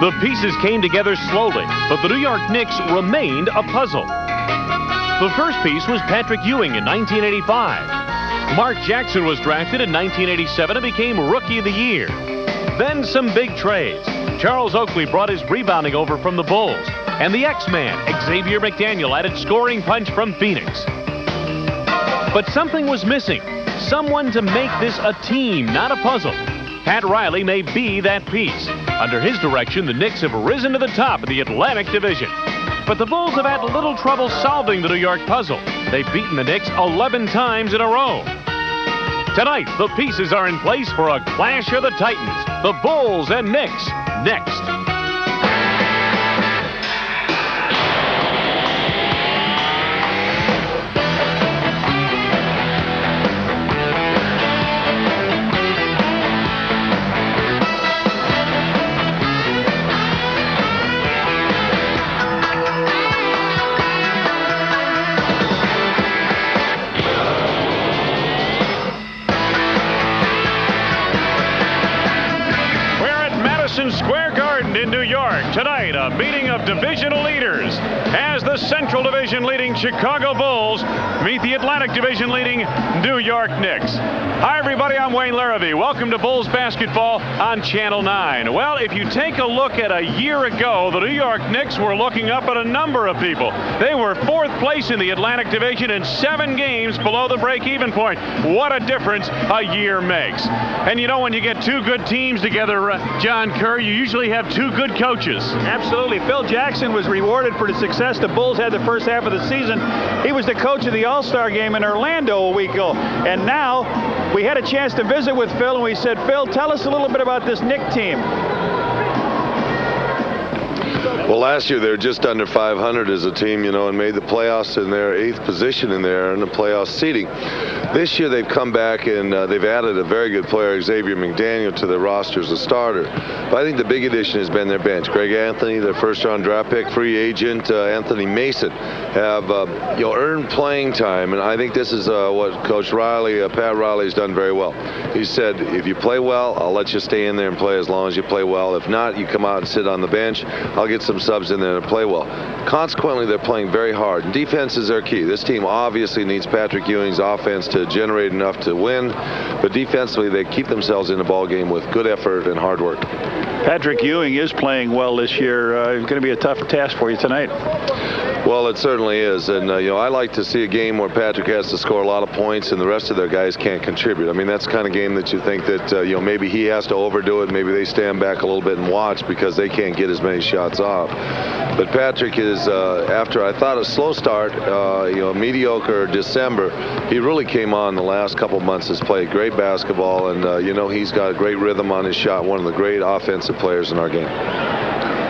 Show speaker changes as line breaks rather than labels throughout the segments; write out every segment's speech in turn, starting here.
The pieces came together slowly, but the New York Knicks remained a puzzle. The first piece was Patrick Ewing in 1985. Mark Jackson was drafted in 1987 and became Rookie of the Year. Then some big trades. Charles Oakley brought his rebounding over from the Bulls, and the X-Man, Xavier McDaniel, added scoring punch from Phoenix. But something was missing. Someone to make this a team, not a puzzle. Pat Riley may be that piece. Under his direction, the Knicks have risen to the top of the Atlantic Division. But the Bulls have had little trouble solving the New York puzzle. They've beaten the Knicks 11 times in a row. Tonight, the pieces are in place for a clash of the Titans, the Bulls and Knicks, next. Square Garden in New York. Tonight, a meeting of divisional leaders as the Central Division leading Chicago Bulls meet the Atlantic Division leading New York Knicks. Hi, everybody. I'm Wayne Larrabee. Welcome to Bulls basketball on Channel 9. Well, if you take a look at a year ago, the New York Knicks were looking up at a number of people. They were 4th place in the Atlantic Division and 7 games below the break-even point. What a difference a year makes. And you know, when you get 2 good teams together, John Kerr, you usually have 2 good coaches.
Absolutely. Phil Jackson was rewarded for the success the Bulls had the first half of the season. He was the coach of the All-Star game in Orlando a week ago. And now we had a chance to visit with Phil, and we said, Phil, tell us a little bit about this Knick team.
Well, last year they were just under 500 as a team, you know, and made the playoffs in their 8th position in there in the playoff seeding. This year they've come back and they've added a very good player, Xavier McDaniel, to their roster as a starter. But I think the big addition has been their bench. Greg Anthony, their first-round draft pick, free agent, Anthony Mason, have earned playing time, and I think this is what Coach Riley, Pat Riley, has done very well. He said, if you play well, I'll let you stay in there and play as long as you play well. If not, you come out and sit on the bench. I'll get some subs in there to play well. Consequently, they're playing very hard. And defense is their key. This team obviously needs Patrick Ewing's offense to generate enough to win, but defensively they keep themselves in the ball game with good effort and hard work.
Patrick Ewing is playing well this year. It's going to be a tough task for you tonight.
Well, it certainly is, and I like to see a game where Patrick has to score a lot of points and the rest of their guys can't contribute. I mean, that's the kind of game that you think that maybe he has to overdo it, maybe they stand back a little bit and watch because they can't get as many shots off. But Patrick is, after I thought a slow start, mediocre December, he really came on the last couple months, has played great basketball, and he's got a great rhythm on his shot, one of the great offensive players in our game.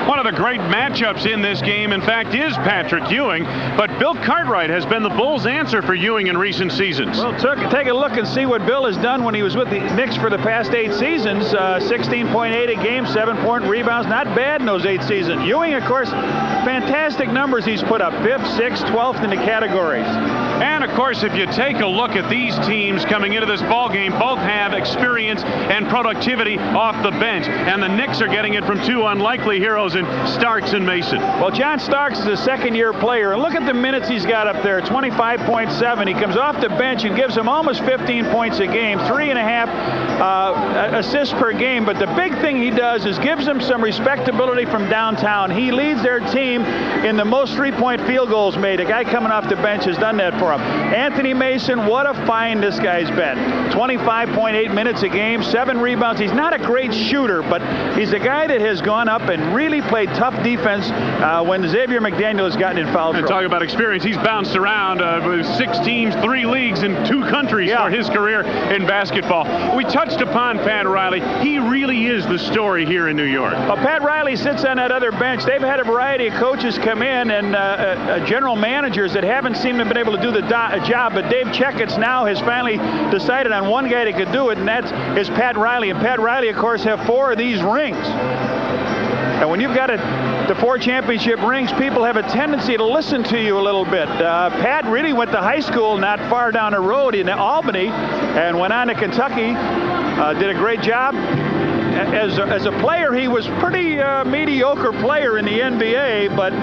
One of the great matchups in this game, in fact, is Patrick Ewing, but Bill Cartwright has been the Bulls' answer for Ewing in recent seasons.
Well, take a look and see what Bill has done when he was with the Knicks for the past 8 seasons. 16.8 a game, 7 rebounds, not bad in those 8 seasons. Ewing, of course, fantastic numbers he's put up, 5th, 6th, 12th in the categories.
And, of course, if you take a look at these teams coming into this ball game, both have experience and productivity off the bench, and the Knicks are getting it from 2 unlikely heroes in Starks and Mason.
Well, John Starks is a second-year player, and look at the minutes he's got up there, 25.7. He comes off the bench and gives them almost 15 points a game, 3.5 assists per game. But the big thing he does is gives them some respectability from downtown. He leads their team in the most three-point field goals made. A guy coming off the bench has done that for him. Anthony Mason, what a find this guy's been. 25.8 minutes a game, 7 rebounds. He's not a great shooter, but he's a guy that has gone up and really played tough defense when Xavier McDaniel has gotten in foul trouble.
Talk about experience. He's bounced around 6 teams, 3 leagues in 2 countries for his career in basketball. We touched upon Pat Riley. He really is the story here in New York.
Well, Pat Riley sits on that other bench. They've had a variety of coaches come in and general managers that haven't seemed to have been able to do the job, but Dave Checketts now has finally decided on one guy that could do it, and that is Pat Riley. And Pat Riley, of course, have 4 of these rings. And when you've got the 4 championship rings, people have a tendency to listen to you a little bit. Pat really went to high school not far down the road in Albany and went on to Kentucky, did a great job as a player, he was pretty mediocre player in the NBA, but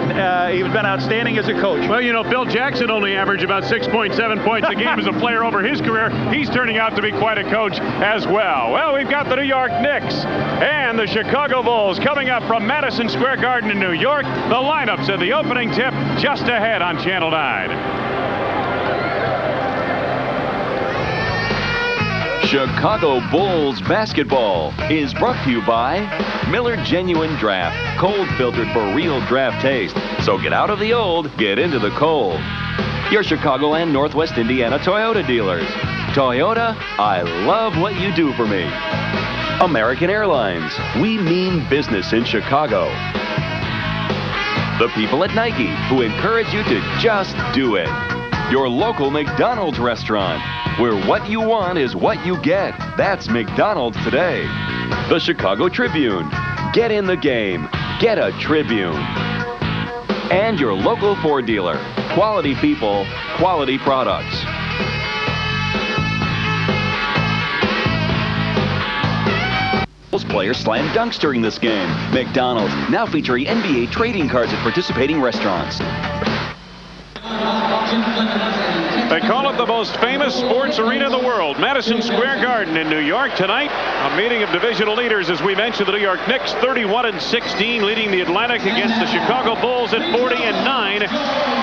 he's been outstanding as a coach.
Well, you know, Phil Jackson only averaged about 6.7 points a game as a player over his career. He's turning out to be quite a coach as well. Well, we've got the New York Knicks and the Chicago Bulls coming up from Madison Square Garden in New York. The lineups at the opening tip just ahead on Channel 9.
Chicago Bulls basketball is brought to you by Miller Genuine Draft, cold filtered for real draft taste. So get out of the old, get into the cold. Your Chicago and Northwest Indiana Toyota dealers. Toyota, I love what you do for me. American Airlines, we mean business in Chicago. The people at Nike, who encourage you to just do it. Your local McDonald's restaurant, where what you want is what you get. That's McDonald's today. The Chicago Tribune. Get in the game. Get a Tribune. And your local Ford dealer. Quality people, quality products. Bulls players slam dunks during this game. McDonald's, now featuring NBA trading cards at participating restaurants.
They call it the most famous sports arena in the world, Madison Square Garden in New York tonight. A meeting of divisional leaders, as we mentioned, the New York Knicks 31-16, leading the Atlantic against the Chicago Bulls at 40-9,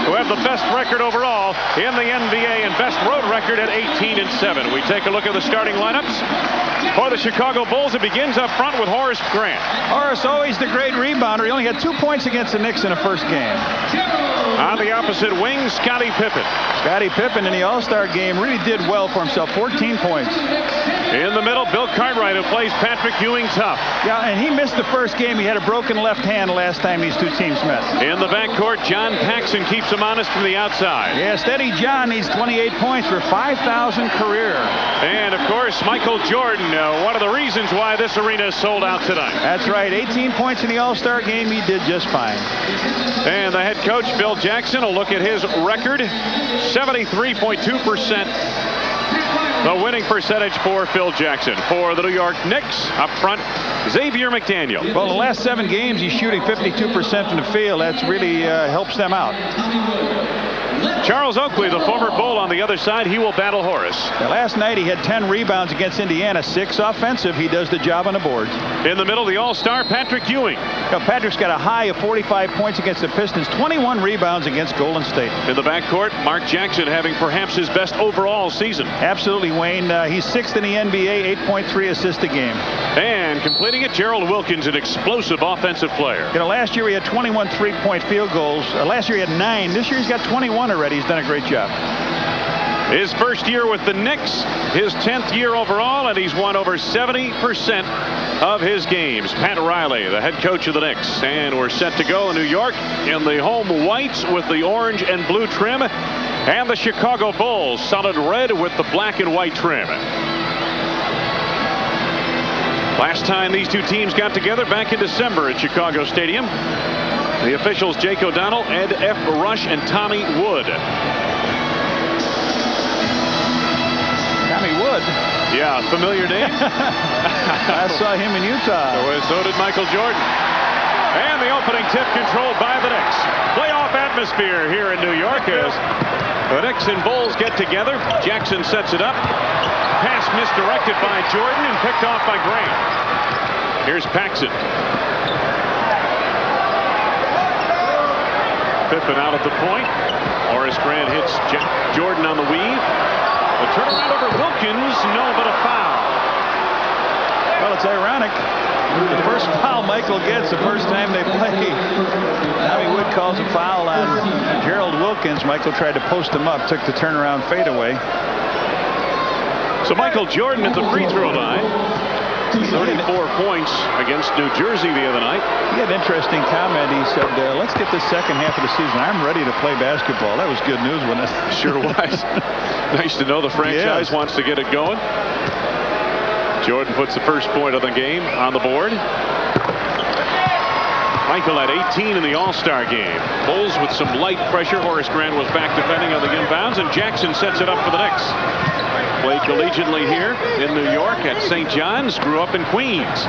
who have the best record overall in the NBA and best road record at 18-7. We take a look at the starting lineups for the Chicago Bulls. It begins up front with Horace Grant.
Horace, always the great rebounder. He only had 2 points against the Knicks in the first game.
On the opposite wing, Scottie Pippen.
Scottie Pippen in the All-Star game really did well for himself, 14 points.
In the middle, Bill Cartwright, who plays Patrick Ewing tough.
Yeah, and he missed the first game. He had a broken left hand last time these two teams met.
In the backcourt, John Paxson keeps him honest from the outside.
Yeah, Steady John needs 28 points for 5,000 career.
And, of course, Michael Jordan, one of the reasons why this arena is sold out tonight.
That's right. 18 points in the All-Star game. He did just fine.
And the head coach, Phil Jackson, will look at his record, 73.2%. The winning percentage for Phil Jackson. For the New York Knicks, up front, Xavier McDaniel.
Well, the last 7 games, he's shooting 52% from the field. That's really helps them out.
Charles Oakley, the former Bull, on the other side. He will battle Horace.
Now, last night, he had 10 rebounds against Indiana, 6 offensive. He does the job on the boards.
In the middle, the All-Star, Patrick Ewing.
Now, Patrick's got a high of 45 points against the Pistons, 21 rebounds against Golden State.
In the backcourt, Mark Jackson having perhaps his best overall season.
Absolutely, Wayne. He's 6th in the NBA, 8.3 assists a game.
And completing it, Gerald Wilkins, an explosive offensive player.
You know, last year he had 21 three-point field goals. Last year he had 9. This year he's got 21 already. He's done a great job.
His first year with the Knicks, his 10th year overall, and he's won over 70% of his games. Pat Riley, the head coach of the Knicks. And we're set to go in New York in the home whites with the orange and blue trim, and the Chicago Bulls solid red with the black and white trim. Last time these two teams got together back in December at Chicago Stadium. The officials, Jake O'Donnell, Ed F. Rush, and Tommy Wood.
Tommy Wood?
Yeah, familiar name.
I saw him in Utah.
So did Michael Jordan. And the opening tip controlled by the Knicks. Playoff atmosphere here in New York as the Knicks and Bulls get together. Jackson sets it up. Pass misdirected by Jordan and picked off by Grant. Here's Paxson. Pippen out at the point. Horace Grant hits Jordan on the weave. The turnaround over Wilkins, no, but a foul.
Well, it's ironic. The first foul Michael gets the first time they play. Tommy Wood calls a foul on Gerald Wilkins. Michael tried to post him up, took the turnaround fadeaway.
So Michael Jordan at the free throw line. 34 points against New Jersey the other night.
He had an interesting comment. He said, let's get the second half of the season. I'm ready to play basketball. That was good news, wasn't it?
Sure was. Nice to know the franchise wants to get it going. Jordan puts the first point of the game on the board. Michael had 18 in the All-Star game. Bulls with some light pressure. Horace Grant was back defending on the inbounds, and Jackson sets it up for the Knicks. Played collegiately here in New York at St. John's. Grew up in Queens.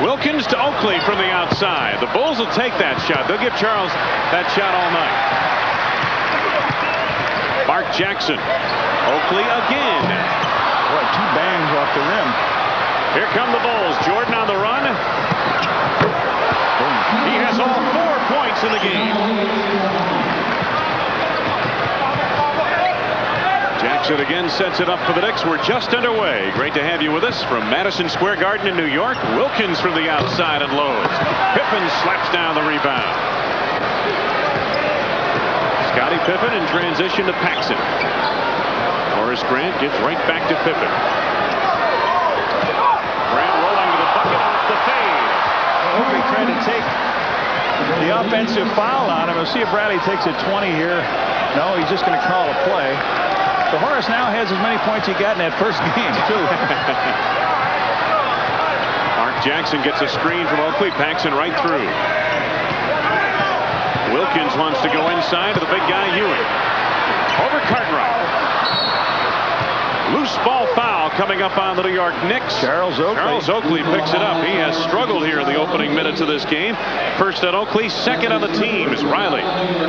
Wilkins to Oakley from the outside. The Bulls will take that shot. They'll give Charles that shot all night. Mark Jackson. Oakley again.
Boy, 2 bangs off the rim.
Here come the Bulls. Jordan on the run. He has all 4 points in the game. Jackson again sets it up for the Knicks. We're just underway. Great to have you with us from Madison Square Garden in New York. Wilkins from the outside and loads. Pippen slaps down the rebound. Scottie Pippen in transition to Paxson. Horace Grant gives right back to Pippen. Grant rolling to the bucket off the fade.
Oakley trying to take the offensive foul on him. We'll see if Bradley takes a 20 here. No, he's just going to call a play. So Horace now has as many points he got in that first game, too.
Mark Jackson gets a screen from Oakley. Paxson right through. Wilkins wants to go inside to the big guy Ewing. Over Cartwright. Loose ball foul coming up on the New York Knicks.
Charles Oakley
picks it up. He has struggled here in the opening minutes of this game. First on Oakley, second on the team is Riley.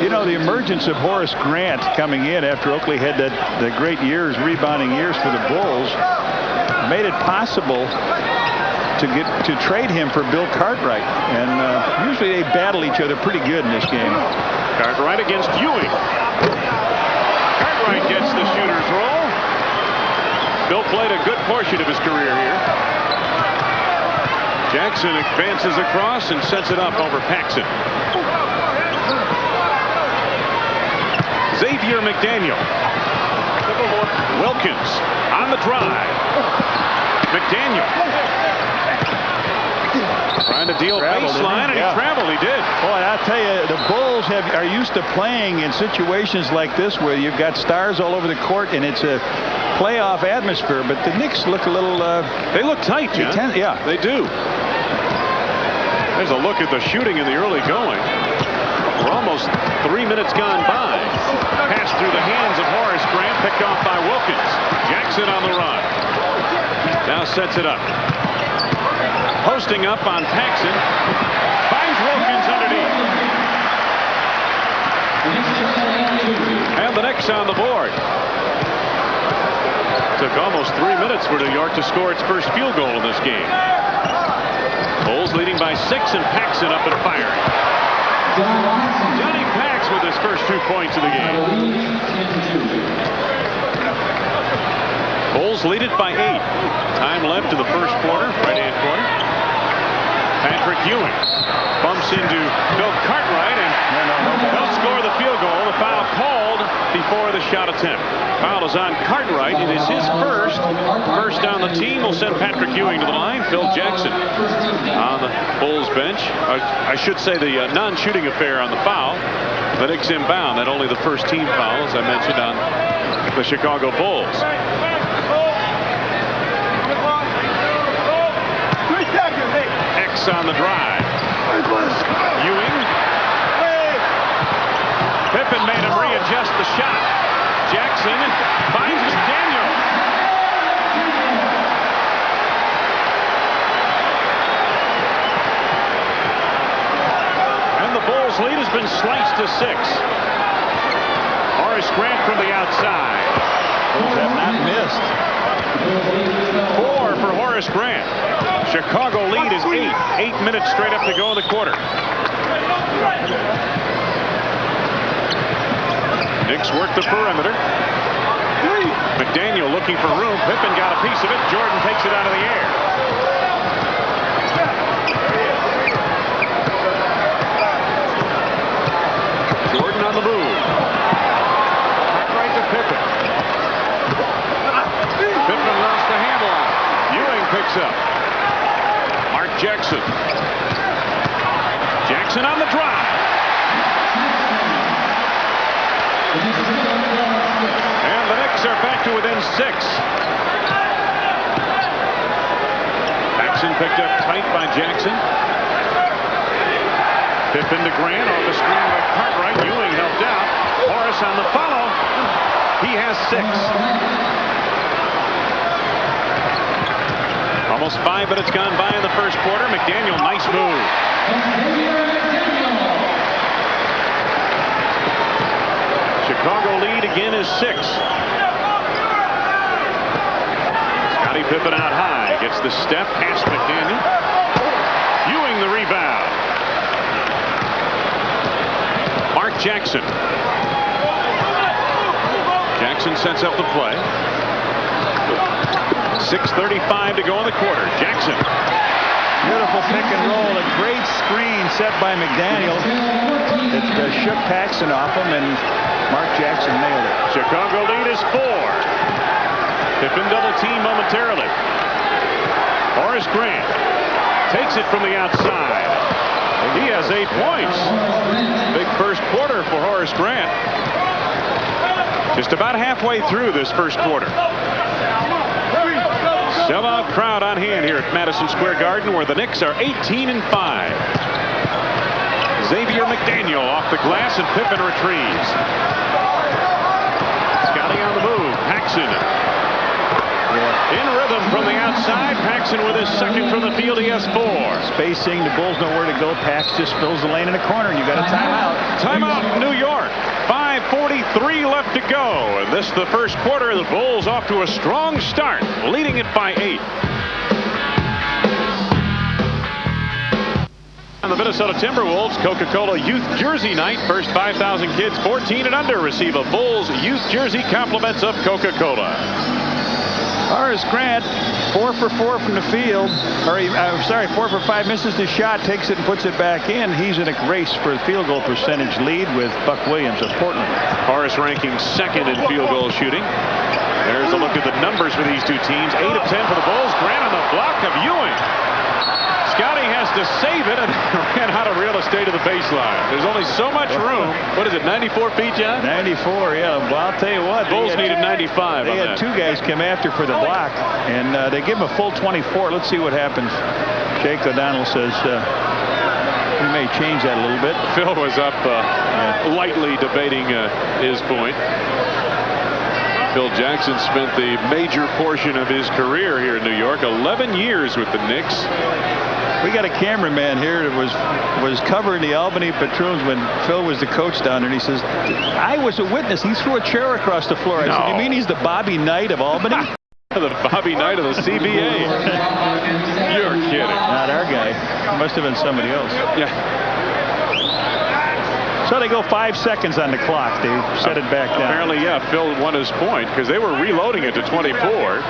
You know, the emergence of Horace Grant coming in after Oakley had the great years, rebounding years for the Bulls, made it possible to trade him for Bill Cartwright. And usually they battle each other pretty good in this game.
Cartwright against Ewing. Cartwright gets the shooter's roll. Bill played a good portion of his career here. Jackson advances across and sets it up over Paxson. Xavier McDaniel. Wilkins on the drive. McDaniel trying to deal baseline, and he traveled. He did.
Boy, I'll tell you, the Bulls are used to playing in situations like this where you've got stars all over the court, and it's a playoff atmosphere, but the Knicks look a little...
they look tight, John.
Yeah.
They do. There's a look at the shooting in the early going. We're almost 3 minutes gone by. Pass through the hands of Horace Grant, picked off by Wilkins. Jackson on the run. Now sets it up. Posting up on Paxson. Finds Wilkins underneath. And the Knicks on the board. Took almost 3 minutes for New York to score its first field goal in this game. Bulls leading by 6, and Paxson up and firing. Johnny Pax with his first 2 points of the game. Bulls lead it by 8. Time left to the first quarter, right-hand corner. Patrick Ewing bumps into Bill Cartwright, and they'll score the field goal. The foul called before the shot attempt. Foul is on Cartwright. It is his first down the team. Will send Patrick Ewing to the line. Phil Jackson on the Bulls bench. I should say the non-shooting affair on the foul. The Knicks inbound. That only the first team foul, as I mentioned, on the Chicago Bulls. X on the drive. Ewing. Pippen made him readjust the shot. Jackson finds McDaniel. And the Bulls' lead has been sliced to 6. Horace Grant from the outside.
Bulls have not missed.
4 for Horace Grant. Chicago lead is 8. 8 minutes straight up to go in the quarter. Knicks work the perimeter. McDaniel looking for room. Pippen got a piece of it. Jordan takes it out of the air. Jordan on the move. Right to Pippen. Pippen lost the handle on it. Ewing picks up. Mark Jackson. Jackson on the drive. And the Knicks are back to within 6. Paxson picked up tight by Jackson. Pippen to Grant off the screen by Cartwright. Ewing helped out. Horace on the follow. He has 6. Almost 5 minutes gone by in the first quarter. McDaniel, nice move. Chicago lead again is 6. Scottie Pippen out high. Gets the step past McDaniel. Ewing the rebound. Mark Jackson. Jackson sets up the play. 6:35 to go in the quarter. Jackson.
Beautiful pick and roll. A great screen set by McDaniel. It shook Paxson off him, and Mark Jackson nailed it.
Chicago lead is 4. Pippen double team momentarily. Horace Grant takes it from the outside. He has 8 points. Big first quarter for Horace Grant. Just about halfway through this first quarter. Sellout crowd on hand here at Madison Square Garden, where the Knicks are 18-5. Xavier McDaniel off the glass, and Pippen retrieves. Scotty on the move. Paxson. In rhythm from the outside. Paxson with his second from the field. He has 4.
Spacing. The Bulls know where to go. Pax just fills the lane in the corner, and you got a timeout.
Timeout in New York. 5:43 left to go. And this is the first quarter. The Bulls off to a strong start, leading it by 8. On the Minnesota Timberwolves Coca-Cola Youth Jersey Night. First 5,000 kids 14 and under receive a Bulls Youth Jersey compliments of Coca-Cola.
Horace Grant, 4 for 4 from the field. I'm sorry, 4 for 5, misses the shot, takes it and puts it back in. He's in a race for the field goal percentage lead with Buck Williams of Portland.
Horace ranking second in field goal shooting. There's a look at the numbers for these two teams. 8 of 10 for the Bulls. Grant on the block of Ewing. Scotty has to save it and ran out of real estate to the baseline. There's only so much room. What is it, 94 feet, John?
94, yeah. Well, I'll tell you what.
Bulls needed 95
They had 2 guys come after for the block, and they give him a full 24. Let's see what happens. Jake O'Donnell says we may change that a little bit.
Phil was up lightly debating his point. Phil Jackson spent the major portion of his career here in New York, 11 years with the Knicks.
We got a cameraman here that was covering the Albany Patroons when Phil was the coach down there, and he says, I was a witness. He threw a chair across the floor. I said, you mean he's the Bobby Knight of Albany?
The Bobby Knight of the CBA. You're kidding.
Not our guy. It must have been somebody else.
Yeah.
So they go 5 seconds on the clock. They set it back down.
Apparently, yeah, Phil won his point because they were reloading it to 24.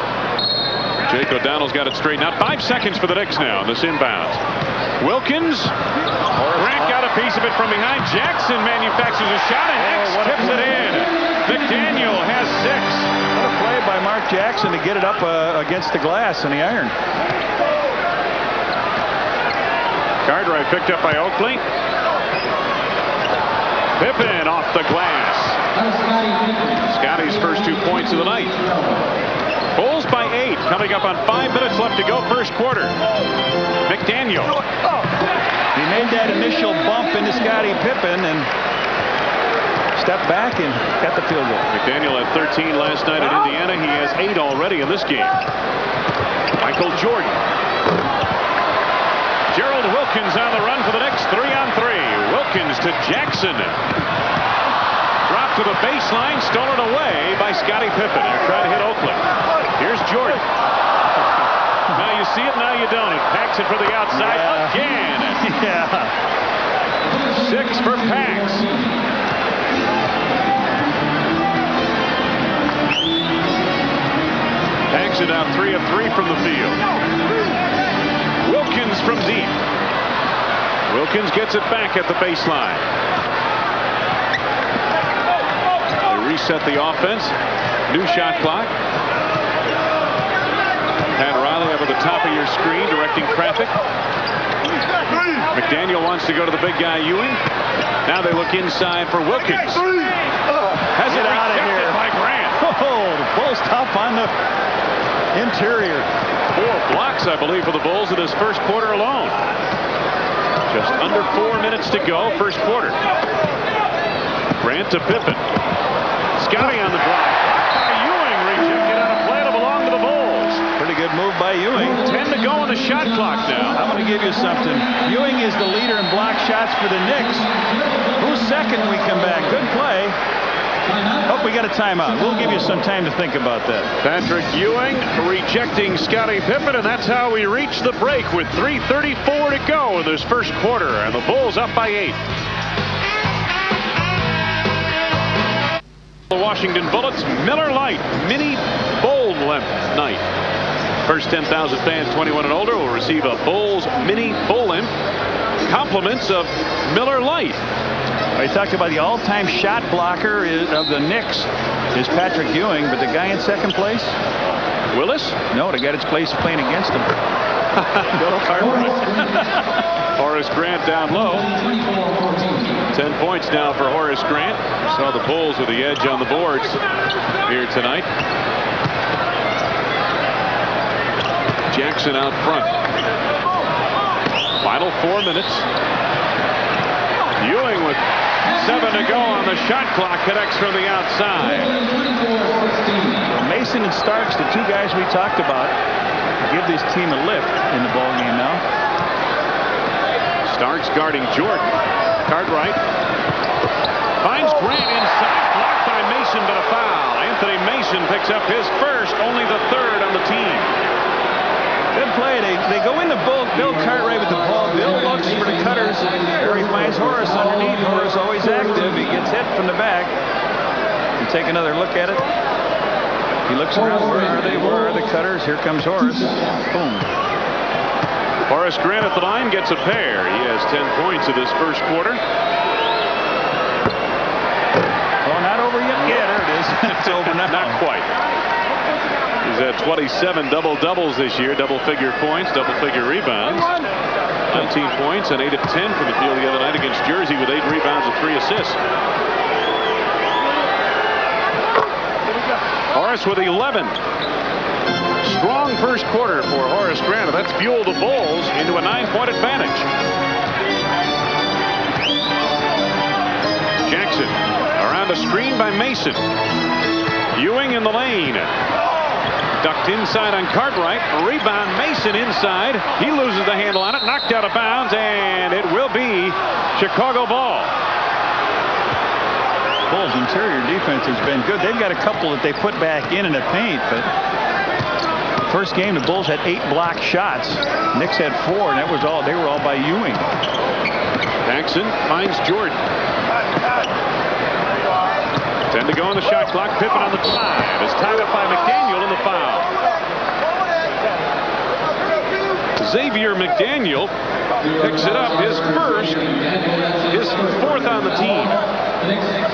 Jake O'Donnell's got it straightened out. 5 seconds for the Knicks now in this inbound. Wilkins. Grant got a piece of it from behind. Jackson manufactures a shot, and Hicks tips it in. McDaniel has 6.
What a play by Mark Jackson to get it up against the glass in the iron.
Cartwright picked up by Oakley. Pippen off the glass. Scotty's first 2 points of the night. Bulls by 8, coming up on 5 minutes left to go first quarter. McDaniel.
He made that initial bump into Scottie Pippen and stepped back and got the field goal.
McDaniel had 13 last night at Indiana. He has 8 already in this game. Michael Jordan. Gerald Wilkins on the run for the Knicks. 3-on-3. Wilkins to Jackson. Dropped to the baseline, stolen away by Scottie Pippen. They're trying to hit Oakley. Here's Jordan. Now you see it, now you don't. He packs it from the outside again.
Yeah.
6 for Pax. Paxson out 3 of 3 from the field. Wilkins from deep. Wilkins gets it back at the baseline. They reset the offense. New shot clock. Pat Riley up at the top of your screen, directing traffic. McDaniel wants to go to the big guy, Ewing. Now they look inside for Wilkins. Has it out of here by Grant.
Oh, the Bulls tough on the interior.
4 blocks, I believe, for the Bulls in this first quarter alone. Just under 4 minutes to go, first quarter. Grant to Pippen. Scotty on the drive. Ewing rejected on a play to belong to the Bulls.
Pretty good move by Ewing.
10 to go on the shot clock now.
I'm going to give you something. Ewing is the leader in block shots for the Knicks. Who's second when we come back? Good play. Oh, we got a timeout. We'll give you some time to think about that.
Patrick Ewing rejecting Scottie Pippen, and that's how we reach the break with 3:34 to go in this first quarter, and the Bulls up by 8. The Washington Bullets Miller Lite Mini Bowl Length Night. First 10,000 fans 21 and older will receive a Bulls Mini Bowl Length. Compliments of Miller Lite.
I talked about the all-time shot blocker of the Knicks is Patrick Ewing, but the guy in second place?
Willis?
No, the guy that's playing against him.
Bill Cartwright. Horace Grant down low. 10 points now for Horace Grant. Saw the Bulls with the edge on the boards here tonight. Jackson out front. Final 4 minutes. Ewing with 7 to go on the shot clock, connects from the outside.
Mason and Starks, the two guys we talked about, give this team a lift in the ball game now.
Starks guarding Jordan. Cartwright finds Grant inside, blocked by Mason, but a foul. Anthony Mason picks up his first, only the third on the team.
Good play. They go into Bill Cartwright with the ball. Bill looks for the cutters where he finds Horace underneath. Horace always active. He gets hit from the back. You take another look at it. He looks around. Where are they? Where are the cutters? Here comes Horace. Boom.
Horace Grant at the line gets a pair. He has 10 points in this first quarter.
Oh, not over yet. Yeah, there it is. It's over now.
Not quite. He's had 27 double-doubles this year, double-figure points, double-figure rebounds. 19 points and 8 of 10 from the field the other night against Jersey with 8 rebounds and 3 assists. Horace with 11. Strong first quarter for Horace Grant. That's fueled the Bulls into a 9-point advantage. Jackson around a screen by Mason. Ewing in the lane. Ducked inside on Cartwright. Rebound Mason inside. He loses the handle on it. Knocked out of bounds, and it will be Chicago ball.
Bulls' interior defense has been good. They've got a couple that they put back in the paint, but the first game the Bulls had 8 block shots. Knicks had 4, and that was all. They were all by Ewing.
Jackson finds Jordan. 10 to go on the shot clock. Pippen on the drive is tied up by McDaniel in the foul. Xavier McDaniel picks it up, his first, his 4th on the team.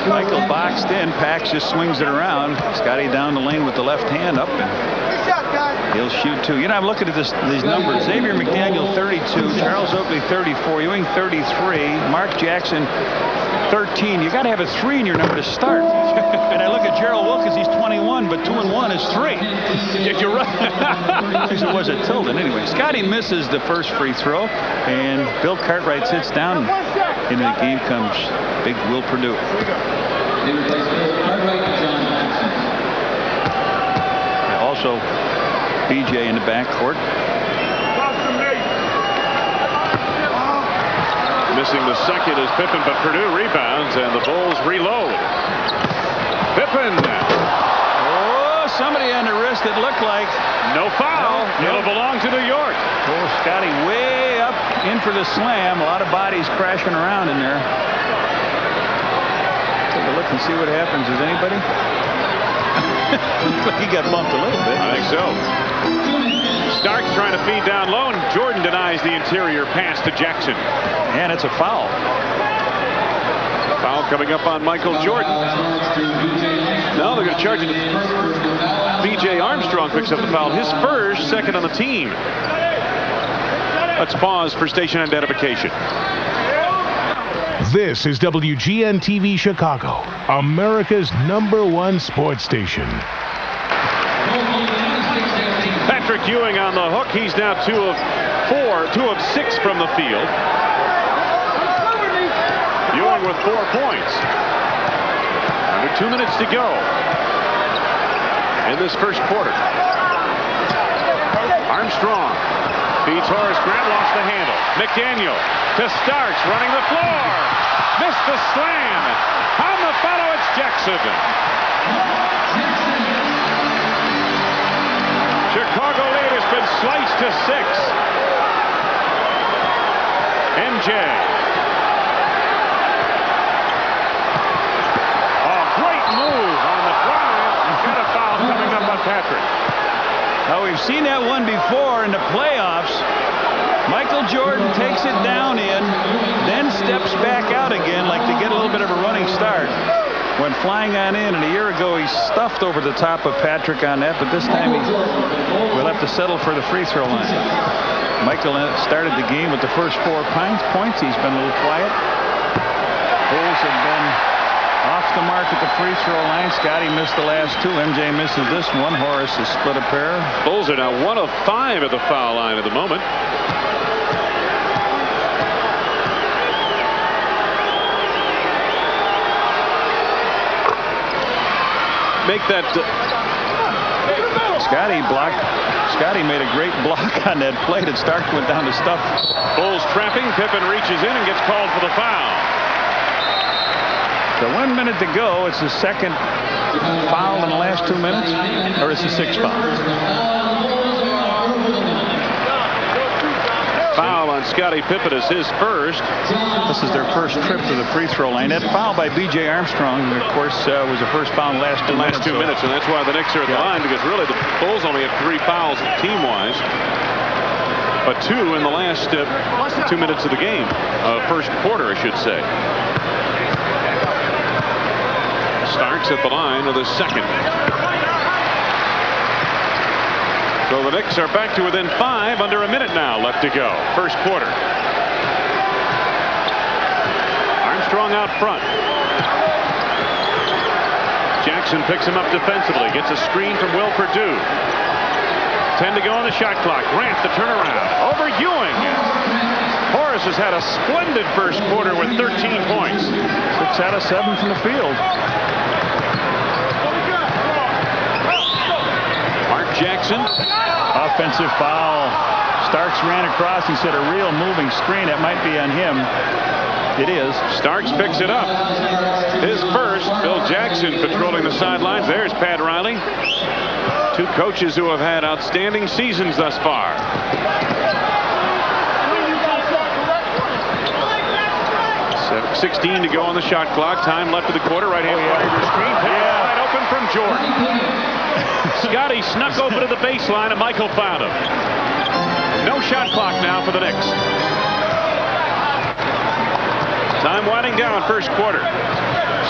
Michael boxed in, Pax just swings it around. Scotty down the lane with the left hand up, and he'll shoot 2. You know, I'm looking at these numbers. Xavier McDaniel 32, Charles Oakley 34, Ewing 33, Mark Jackson 13. You got to have a 3 in your number to start. And I look at Gerald Wilkins, he's 21, but 2 and 1 is 3.
Yeah, you're right.
It was at Tilden anyway. Scotty misses the first free throw, and Bill Cartwright sits down. Into the game comes big Will Perdue. Also, BJ in the backcourt.
Missing the second is Pippen, but Purdue rebounds, and the Bulls reload. Pippen.
Oh, somebody on the wrist that looked like.
No foul. It'll belong to New York.
Oh, Scotty way up in for the slam. A lot of bodies crashing around in there. Take a look and see what happens. Is anybody? Looks like he got bumped a little bit.
I think so. Starks trying to feed down low, and Jordan denies the interior pass to Jackson.
And it's a foul.
Foul coming up on Michael Jordan. Now they're going to charge it. B.J. Armstrong picks up the foul. His first, second on the team. Let's pause for station identification.
This is WGN-TV Chicago, America's #1 sports station.
Patrick Ewing on the hook. He's now 2 of 4, 2 of 6 from the field. Ewing with 4 points. Under 2 minutes to go in this first quarter. Armstrong Beats Horace Grant, lost the handle. McDaniel to Starks, running the floor. Missed the slam. On the follow, it's Jackson. Chicago lead has been sliced to 6. MJ. A great move on the drive. He's got a foul coming up on Patrick.
Now, we've seen that one before in the playoffs. Michael Jordan takes it down in, then steps back out again, like to get a little bit of a running start. Went flying on in, and a year ago he stuffed over the top of Patrick on that, but this time he will have to settle for the free throw line. Michael started the game with the first 4 points. He's been a little quiet. Bulls have been off the mark at the free throw line. Scotty missed the last 2. MJ misses this one. Horace has split a pair.
Bulls are now 1 of 5 at the foul line at the moment. Make that. Scotty made a great block on that play that Stark went down to stuff. Bulls trapping. Pippen reaches in and gets called for the foul.
So 1 minute to go. It's the second foul in the last 2 minutes, or it's the 6th foul.
Foul on Scottie Pippen is his first.
This is their first trip to the free throw line. That foul by B.J. Armstrong, of course, was the first foul in the last 2 minutes.
And that's why the Knicks are at the line, because really the Bulls only have 3 fouls team-wise, but 2 in the last 2 minutes of the game, first quarter, I should say. Starks at the line with his second. So the Knicks are back to within 5, under a minute now left to go. First quarter. Armstrong out front. Jackson picks him up defensively. Gets a screen from Will Perdue. 10 to go on the shot clock. Grant the turnaround. Over Ewing. Horace has had a splendid first quarter with 13 points.
6 out of 7 from the field.
Mark Jackson.
Offensive foul. Starks ran across. He said a real moving screen. That might be on him. It is.
Starks picks it up. His first. Bill Jackson patrolling the sidelines. There's Pat Riley. 2 coaches who have had outstanding seasons thus far. 16 to go on the shot clock. Time left of the quarter. Right hand screen. Wide open from Jordan. Scotty snuck over to the baseline and Michael found him. No shot clock now for the Knicks. Time winding down first quarter.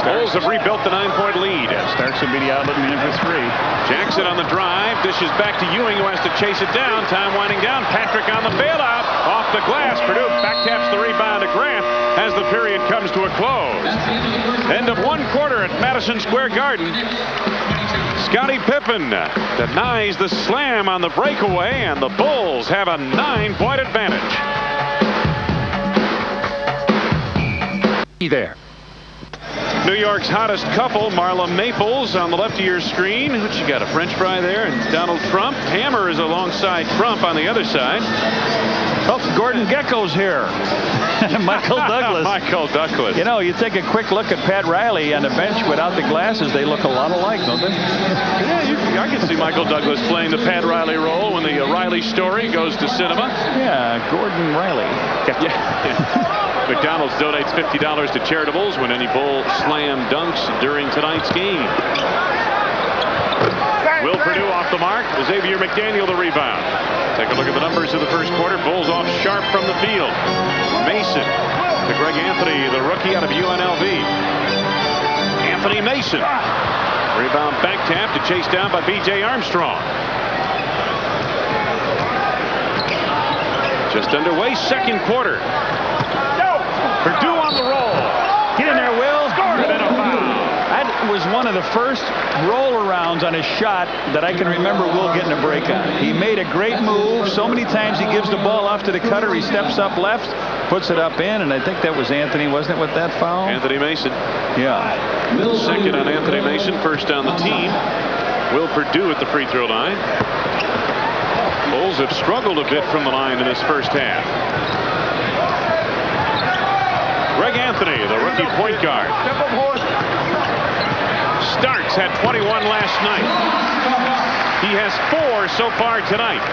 Bulls have rebuilt the 9-point lead.
Starks will be the outlet man for 3.
Jackson on the drive. Dishes back to Ewing, who has to chase it down. Time winding down. Patrick on the bailout. Off the glass. Purdue back taps the rebound to Grant as the period comes to a close. End of 1 quarter at Madison Square Garden. Scottie Pippen denies the slam on the breakaway, and the Bulls have a 9-point advantage.
There.
New York's hottest couple, Marla Maples on the left of your screen. What you got, a French fry there? And Donald Trump. Hammer is alongside Trump on the other side.
Oh, Gordon Gekko's here. Michael Douglas.
Michael Douglas.
You know, you take a quick look at Pat Riley on the bench without the glasses. They look a lot alike, don't they?
Yeah, I can see Michael Douglas playing the Pat Riley role when the Riley story goes to cinema.
Yeah, Gordon Riley.
Yeah. McDonald's donates $50 to charitables when any Bull slam dunks during tonight's game. Will Perdue off the mark. Xavier McDaniel the rebound. Take a look at the numbers of the first quarter. Bulls off sharp from the field. Mason to Greg Anthony, the rookie out of UNLV. Anthony Mason. Rebound back tap to chase down by B.J. Armstrong. Just underway, second quarter. Perdue on the roll.
Get in there, Will.
Scored and a foul.
That was one of the first roll-arounds on his shot that I can remember Will getting a break on. He made a great move. So many times he gives the ball off to the cutter. He steps up left, puts it up in, and I think that was Anthony, wasn't it, with that foul?
Anthony Mason.
Yeah.
Second on Anthony Mason, first on the team. Will Perdue at the free throw line. Bulls have struggled a bit from the line in this first half. Greg Anthony, the rookie point guard. Starks had 21 last night. He has 4 so far tonight.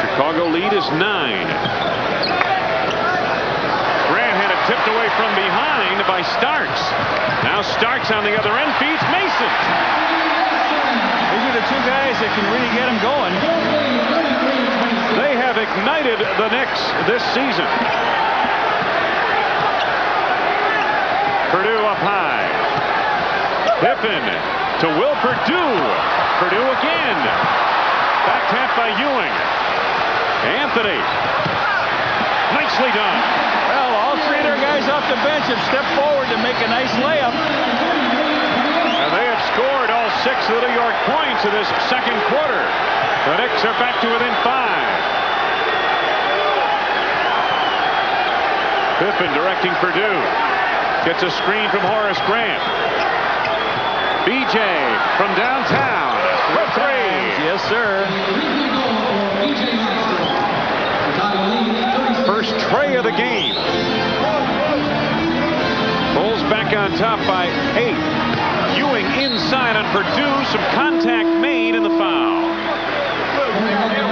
Chicago lead is 9. Grant had it tipped away from behind by Starks. Now Starks on the other end feeds Mason.
These are the two guys that can really get him going.
They have ignited the Knicks this season. Purdue up high. Pippen to Will Purdue. Purdue again. Back tap by Ewing. Anthony. Nicely done.
Well, all 3 of their guys off the bench have stepped forward to make a nice layup.
And they have scored all 6 of the New York points in this second quarter. The Knicks are back to within 5. Pippen directing Purdue. Gets a screen from Horace Grant. BJ from downtown for 3.
Yes, sir.
First tray of the game. Bulls back on top by 8. Ewing inside on Purdue. Some contact made in the foul.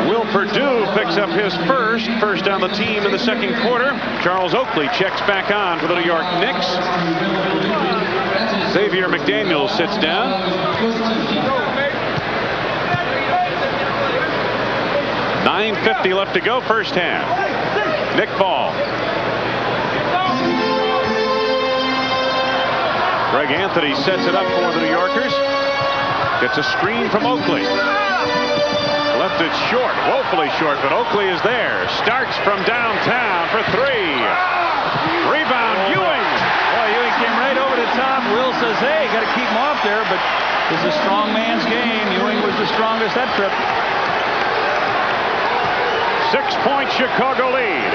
Will Purdue picks up his first on the team in the second quarter. Charles Oakley checks back on for the New York Knicks. Xavier McDaniels sits down. .950 left to go, first half. Nick ball. Greg Anthony sets it up for the New Yorkers. Gets a screen from Oakley. Left it short, woefully short, but Oakley is there. Starks from downtown for 3. Rebound, Ewing.
Well, Ewing came right over the top. Will says, hey, got to keep him off there, but it's a strong man's game. Ewing was the strongest that trip.
6-point Chicago lead.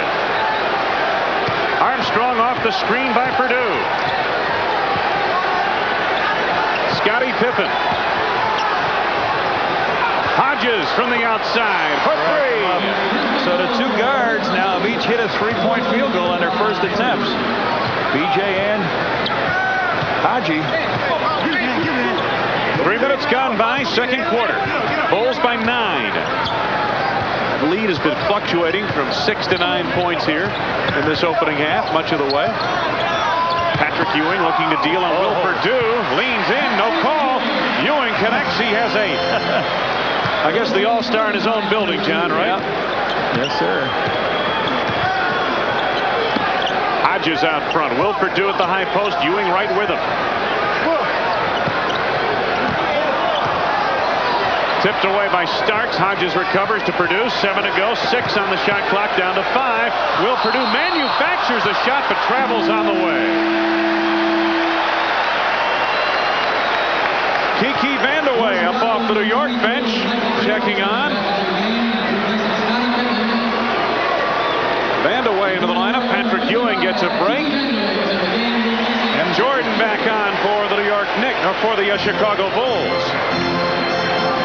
Armstrong off the screen by Purdue. Scottie Pippen. Hodges from the outside for 3.
So the 2 guards now have each hit a 3-point field goal on their first attempts. BJ and Haji.
3 minutes gone by, second quarter. Bulls by 9. The lead has been fluctuating from 6 to 9 points here in this opening half, much of the way. Patrick Ewing looking to deal on Will Purdue. Leans in, no call. Ewing connects. He has a, I guess, the all-star in his own building, John, right?
Yeah. Yes, sir.
Hodges out front. Will Purdue at the high post. Ewing right with him. Tipped away by Starks. Hodges recovers to Purdue. 7 to go. 6 on the shot clock. Down to 5. Will Purdue manufactures a shot but travels on the way. Kiki Vandeweghe up off the New York bench. Checking on. Vandeweghe into the lineup. Patrick Ewing gets a break. And Jordan back on for the New York Knicks, or for the Chicago Bulls.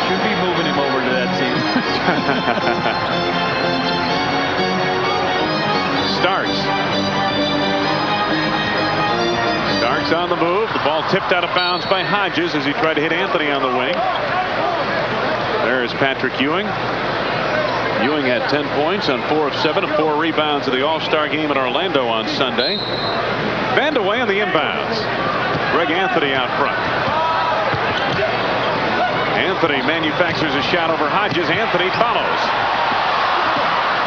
Should be moving him over to that team.
Starks on the move. The ball tipped out of bounds by Hodges as he tried to hit Anthony on the wing. There's Patrick Ewing. Ewing had 10 points on 4 of 7 and 4 rebounds at the All-Star game in Orlando on Sunday. Vandeweghe on the inbounds. Greg Anthony out front. Anthony manufactures a shot over Hodges. Anthony follows.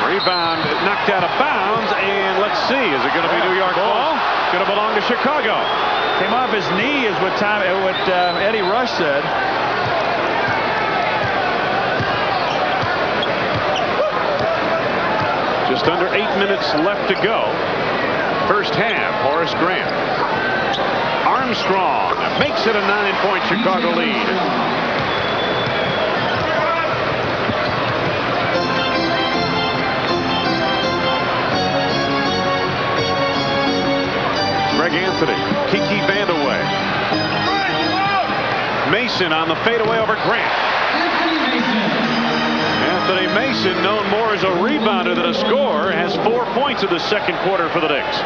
Rebound knocked out of bounds, and let's see, is it going to be New York ball? Going to belong to Chicago.
Came off his knee is what Eddie Rush said.
Just under 8 minutes left to go. First half, Horace Grant. Armstrong makes it a 9-point Chicago lead. Greg Anthony, Kiki Vandeweghe.
Mason on the fadeaway over Grant. Anthony Mason, known more as a rebounder than a scorer, has 4 points in the second quarter for the Knicks.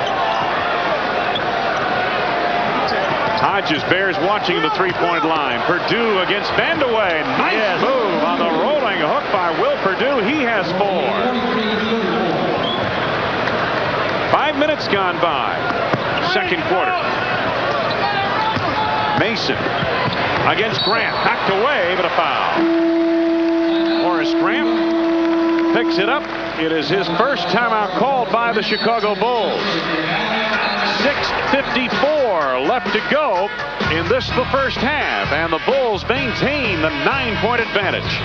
Hodges bears watching the three-point line. Purdue against Vandeweghe. Nice move on the rolling hook by Will Purdue. He has 4. 5 minutes gone by. Second quarter. Mason against Grant. Knocked away, but a foul. Horace Grant picks it up. It is his first timeout called by the Chicago Bulls. 6:54 left to go in the first half, and the Bulls maintain the 9-point advantage.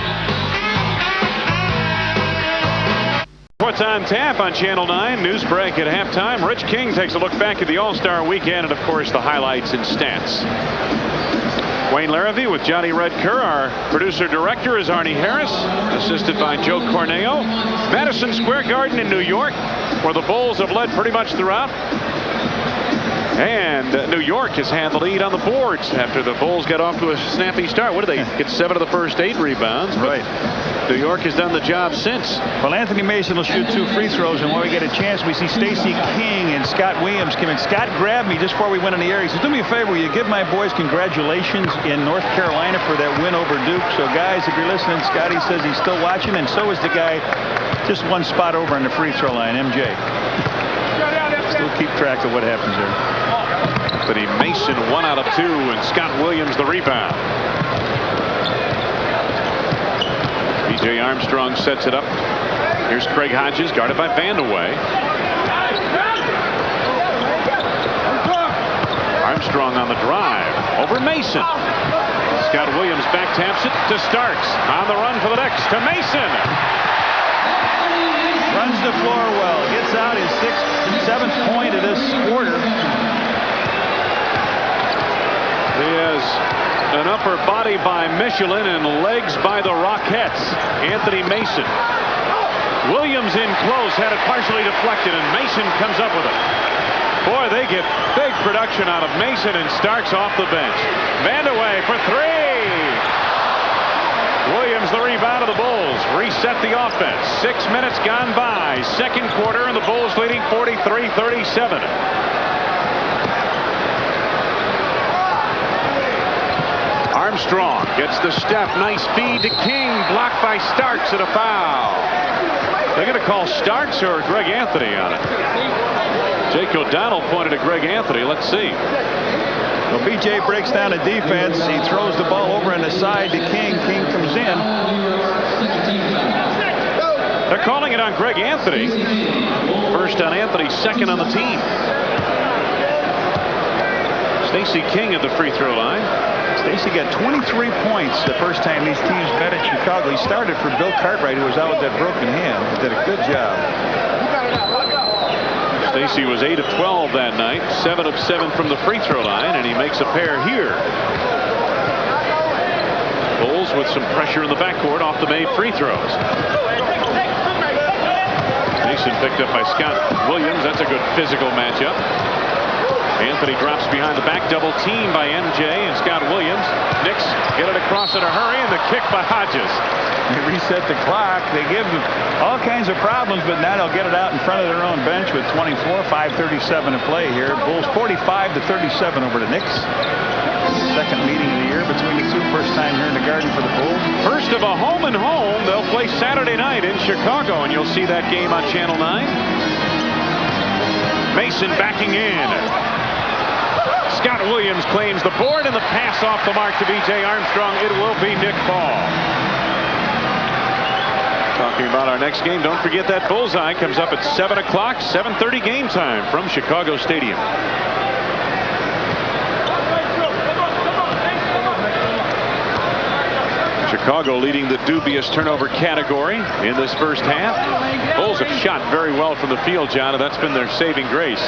What's on tap on Channel 9? News break at halftime. Rich King takes a look back at the All-Star weekend and, of course, the highlights and stats. Wayne Larrivee with Johnny Red Kerr. Our producer-director is Arnie Harris, assisted by Joe Corneo. Madison Square Garden in New York, where the Bulls have led pretty much throughout. And New York has had the lead on the boards after the Bulls got off to a snappy start. What did they get? 7 of the first 8 rebounds. Right. New York has done the job since. Well, Anthony Mason will shoot 2 free throws, and when we get a chance, we see Stacey King and Scott Williams come in. Scott grabbed me just before we went in the air. He says, do me a favor, will you give my boys congratulations in North Carolina for that win over Duke? So, guys, if you're listening, Scotty says he's still watching, and so is the guy just 1 spot over on the free throw line, MJ. Still keep track of what happens there. Anthony Mason 1 out of 2, and Scott Williams the rebound. B.J. Armstrong sets it up. Here's Craig Hodges, guarded by Vandeweghe. Armstrong on the drive over Mason. Scott Williams back taps it to Starks. On the run for the Knicks to Mason. Runs the floor well. Gets out his 7th point of this quarter. He has an upper body by Michelin and legs by the Rockettes. Anthony Mason. Williams in close, had it partially deflected, and Mason comes up with it. Boy, they get big production out of Mason, and Starks off the bench. Vandeweghe for 3. Williams the rebound of the Bulls. Reset the offense. 6 minutes gone by. Second quarter, and the Bulls leading 43-37. Armstrong gets the step. Nice feed to King. Blocked by Starks and a foul. They're going to call Starks or Greg Anthony on it. Jake O'Donnell pointed at Greg Anthony. Let's see. Well, BJ breaks down a defense. He throws the ball over on the side to King. King comes in. They're calling it on Greg Anthony. First on Anthony, second on the team. Stacey King at the free throw line. Stacey got 23 points the first time these teams met at Chicago. He started for Bill Cartwright, who was out with that broken hand. He did a good job. Stacey was 8 of 12 that night, 7 of 7 from the free throw line, and he makes a pair here. Bulls with some pressure in the backcourt off the made free throws. Mason picked up by Scott Williams. That's a good physical matchup. Anthony drops behind the back, double team by MJ and Scott Williams. Knicks get it across in a hurry, and the kick by Hodges. They reset the clock. They give them all kinds of problems, but now they'll get it out in front of their own bench with 24, 5:37 to play here. Bulls 45-37 over the Knicks. Second meeting of the year between the two. First time here in the Garden for the Bulls. First of a home and home. They'll play Saturday night in Chicago, and you'll see that game on Channel 9. Mason backing in. Scott Williams claims the board, and the pass off the mark to B.J. Armstrong. It will be Nick Paul. Talking about our next game, don't forget that bullseye comes up at 7 o'clock, 7:30 game time from Chicago Stadium. Chicago leading the dubious turnover category in this first half. Bulls have shot very well from the field, John, and that's been their saving grace.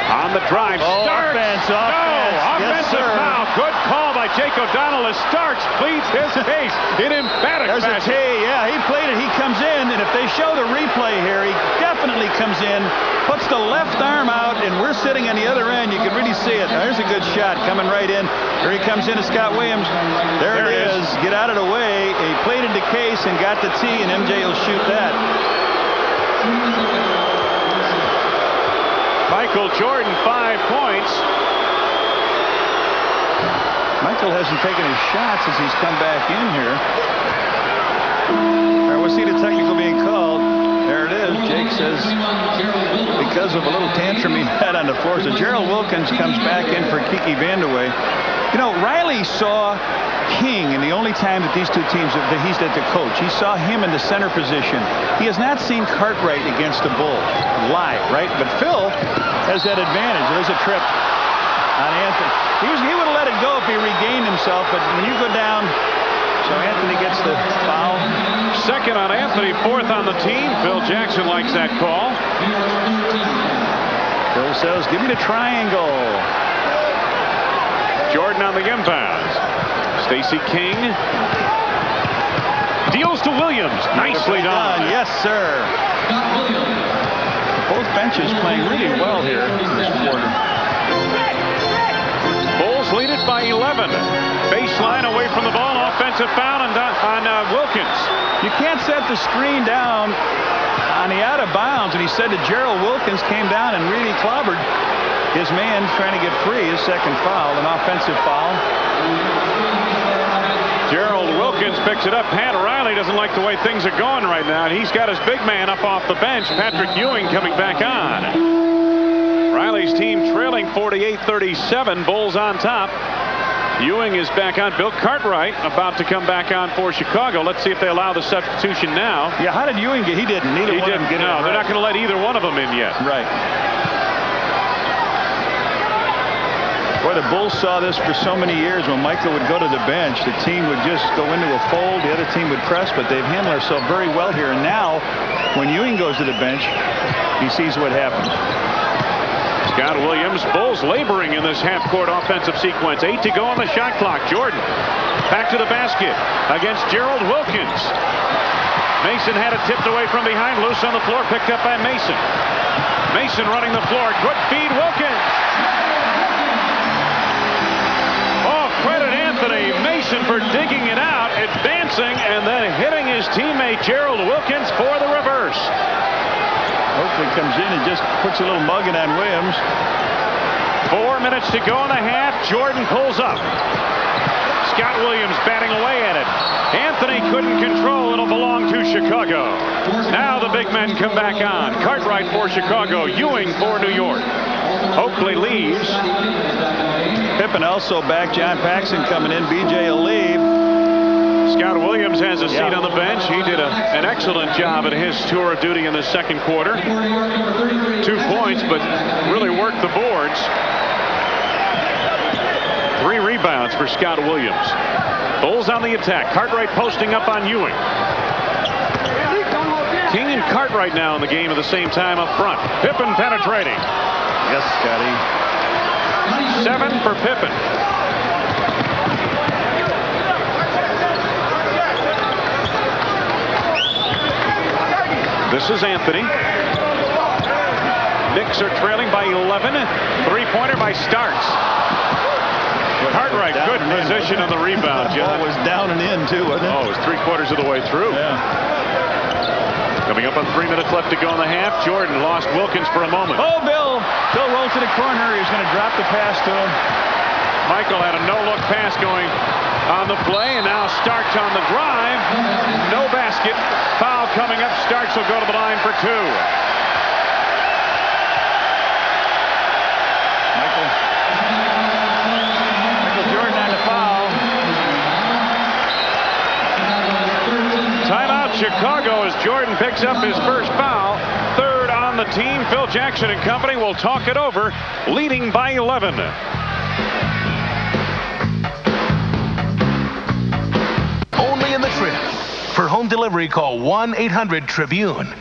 On the drive, Starks. Offensive foul. Good call by Jake O'Donnell as Starks pleads his case in emphatic
There's
fashion.
a T. Yeah, he played it. He comes in, and if they show the replay here, he definitely comes in, puts the left arm out, and we're sitting on the other end. You can really see it. There's a good shot coming right in. Here he comes in to Scott Williams. There it is. Get out of the way. He played into case and got the T, and MJ will shoot that.
Michael Jordan, 5 points.
Michael hasn't taken his shots as he's come back in here. All right, we'll see the technical being called. There it is. Jake says because of a little tantrum he had on the floor. So Gerald Wilkins comes back in for Kiki Vandeweghe. You know, Riley saw King, and the only time that these two teams, that he's the coach, he saw him in the center position. He has not seen Cartwright against the Bulls live, right? But Phil has that advantage. There's a trip on Anthony. He would have let it go if he regained himself, but when you go down, so Anthony gets the foul.
Second on Anthony, fourth on the team. Phil Jackson likes that call.
Phil says, give me the triangle.
Jordan on the inbound. Stacey King deals to Williams. Nicely done.
Yes, sir. Both benches playing really well here in this quarter.
Bulls lead it by 11. Baseline away from the ball. Offensive foul on Wilkins.
You can't set the screen down on the out of bounds. And he said that Gerald Wilkins came down and really clobbered his man trying to get free. His second foul, an offensive foul.
Gerald Wilkins picks it up. Pat Riley doesn't like the way things are going right now. And he's got his big man up off the bench. Patrick Ewing coming back on. Riley's team trailing 48-37. Bulls on top. Ewing is back on. Bill Cartwright about to come back on for Chicago. Let's see if they allow the substitution now.
Yeah, how did Ewing get? He didn't. Neither one of them get in.
No, they're not going to let either one of them in yet.
Right. Boy, the Bulls saw this for so many years. When Michael would go to the bench, the team would just go into a fold. The other team would press, but they've handled themselves very well here. And now, when Ewing goes to the bench, he sees what happened.
Scott Williams, Bulls laboring in this half-court offensive sequence. 8 to go on the shot clock. Jordan back to the basket against Gerald Wilkins. Mason had it tipped away from behind. Loose on the floor, picked up by Mason. Mason running the floor. Good feed, Wilkins. Oh, credit Anthony Mason for digging it out, advancing, and then hitting his teammate Gerald Wilkins for the reverse.
Hopefully comes in and just puts a little mugging on Williams.
4 minutes to go in the half. Jordan pulls up. Scott Williams batting away at it. Anthony couldn't control. It'll belong to Chicago. Now the big men come back on. Cartwright for Chicago. Ewing for New York. Oakley leaves.
Pippen also back. John Paxson coming in. BJ will leave.
Scott Williams has a seat on the bench. He did an excellent job at his tour of duty in the second quarter. 2 points, but really worked the boards. 3 rebounds for Scott Williams. Bulls on the attack. Cartwright posting up on Ewing. King and Cartwright now in the game at the same time up front. Pippen penetrating.
Yes, Scotty.
7 for Pippen. This is Anthony. Knicks are trailing by 11. 3-pointer by Starks. Cartwright, good position on the rebound, John.
The ball was down and in, too, wasn't it?
Oh, it was 3/4 of the way through.
Yeah.
Coming up on 3 minutes left to go in the half. Jordan lost Wilkins for a moment.
Oh, Bill rolled to the corner. He's going to drop the pass to him.
Michael had a no-look pass going on the play, and now Starks on the drive. No basket. Foul coming up. Starks will go to the line for 2.
Michael Jordan on the foul.
Timeout Chicago as Jordan picks up his first foul. 3rd on the team. Phil Jackson and company will talk it over, leading by 11.
Only in the Trib. For home delivery, call 1-800-TRIBUNE.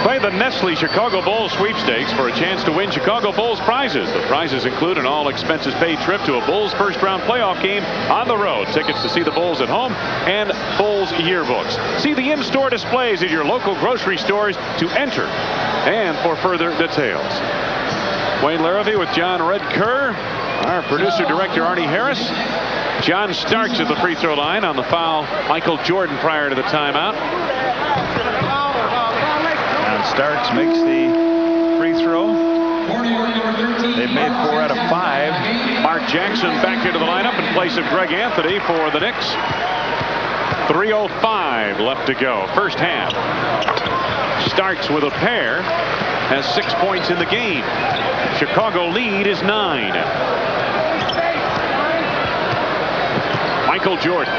Play the Nestle Chicago Bowl sweepstakes for a chance to win Chicago Bulls prizes. The prizes include an all-expenses-paid trip to a Bulls first-round playoff game on the road, tickets to see the Bulls at home, and Bulls yearbooks. See the in-store displays at your local grocery stores to enter and for further details. Wayne Larrivee with John Redker, our producer-director Arnie Harris. John Starks at the free throw line. On the foul, Michael Jordan prior to the timeout.
And Starks makes the free throw. They've made 4 out of 5.
Mark Jackson back into the lineup in place of Greg Anthony for the Knicks. 3:05 left to go. First half. Starks with a pair. Has 6 points in the game. Chicago lead is 9. Michael Jordan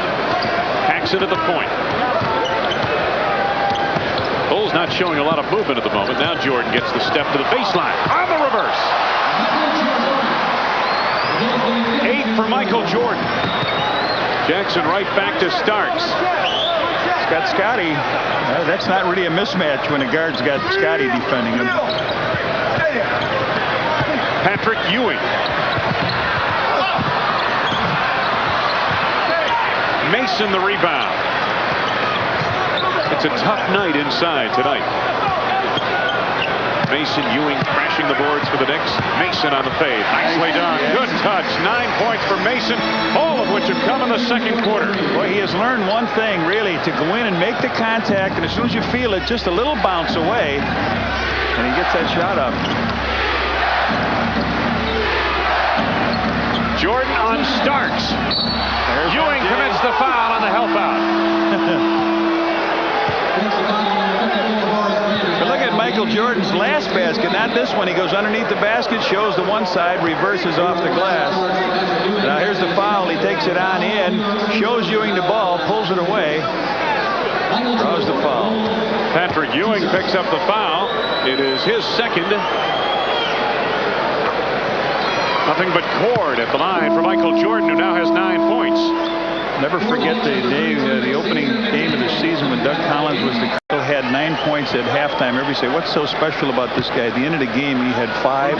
hacks it at the point. Bulls not showing a lot of movement at the moment. Now Jordan gets the step to the baseline. On the reverse. 8 for Michael Jordan. Jackson right back to Starks.
Got Scotty. That's not really a mismatch when a guard's got Scotty defending him.
Patrick Ewing. Mason the rebound. It's a tough night inside tonight. Mason, Ewing crashing the boards for the Knicks. Mason on the fade. Nicely done. Good touch. 9 points for Mason, all of which have come in the second quarter.
Boy, he has learned one thing, really, to go in and make the contact, and as soon as you feel it, just a little bounce away, and he gets that shot up.
Jordan on Starks. Ewing commits the foul on the help out.
But look at Michael Jordan's last basket, not this one. He goes underneath the basket, shows the one side, reverses off the glass. Now here's the foul. He takes it on in, shows Ewing the ball, pulls it away, draws the foul.
Patrick Ewing picks up the foul. It is his second. Nothing but cord at the line for Michael Jordan, who now has 9 points.
Never forget the day, the opening game of the season when Doug Collins was the coach, had 9 points at halftime. Everybody say, what's so special about this guy? At the end of the game, he had 5-0.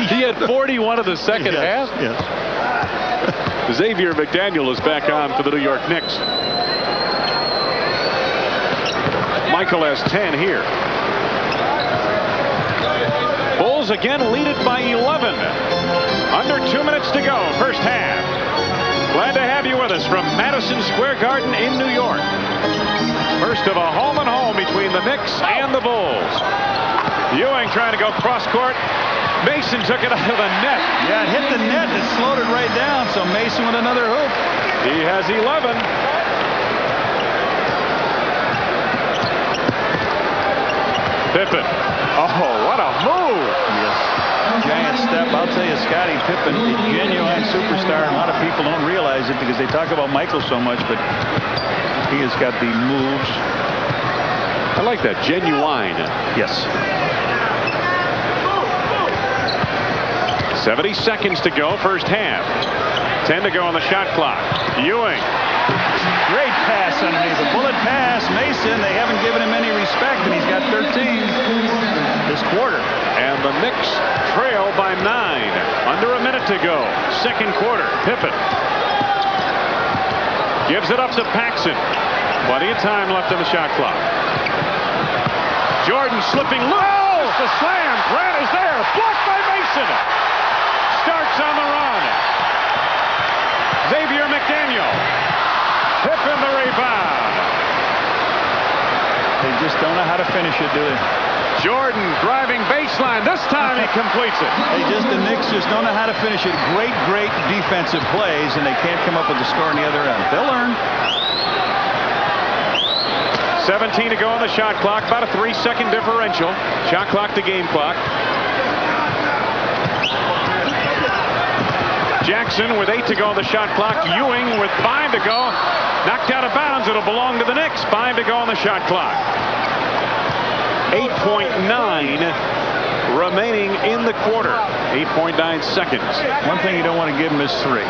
He had 41 of the second half?
Yes.
Xavier McDaniel is back on for the New York Knicks. Michael has 10 here. Bulls again lead it by 11. Under 2 minutes to go, first half. Glad to have you with us from Madison Square Garden in New York. First of a home and home between the Knicks and the Bulls. Ewing trying to go cross court. Mason took it out of the net.
Yeah, it hit the net. It slowed it right down. So Mason with another hoop.
He has 11. Pippen. Oh, what a move.
Yes. Giant step. I'll tell you, Scottie Pippen, a genuine superstar. And a lot of people don't realize it because they talk about Michael so much, but he has got the moves.
I like that. Genuine.
Yes.
70 seconds to go, first half. 10 to go on the shot clock. Ewing.
Great pass underneath. A bullet pass. Mason, they haven't given him any respect, and he's got 13 this quarter.
And the Knicks trail by 9. Under a minute to go. Second quarter. Pippen gives it up to Paxson. Plenty of time left on the shot clock. Jordan slipping low. The slam. Grant is there. Blocked by Mason. Starks on the run. Xavier McDaniel. Pippen the rebound.
They just don't know how to finish it, do they?
Jordan driving baseline. This time he completes it.
The Knicks just don't know how to finish it. Great defensive plays, and they can't come up with the score on the other end. They'll learn.
17 to go on the shot clock. About a 3-second differential. Shot clock to game clock. Jackson with 8 to go on the shot clock. Ewing with 5 to go. Knocked out of bounds. It'll belong to the Knicks. 5 to go on the shot clock. 8.9 remaining in the quarter. 8.9 seconds.
One thing you don't want to give him is 3.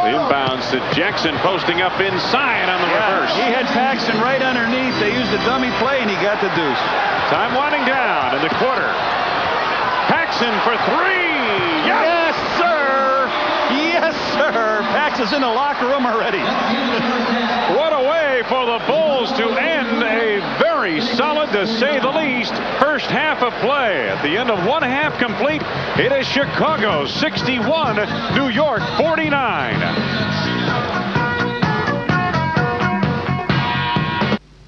The inbounds to Jackson, posting up inside on the reverse.
He had Paxton right underneath. They used a dummy play, and he got the deuce.
Time winding down in the quarter. Paxson for three.
Yes, sir. Yes, sir. Pax is in the locker room already.
What a way for the Bulls to end a very solid, to say the least, first half of play. At the end of one half complete, it is Chicago 61, New York 49.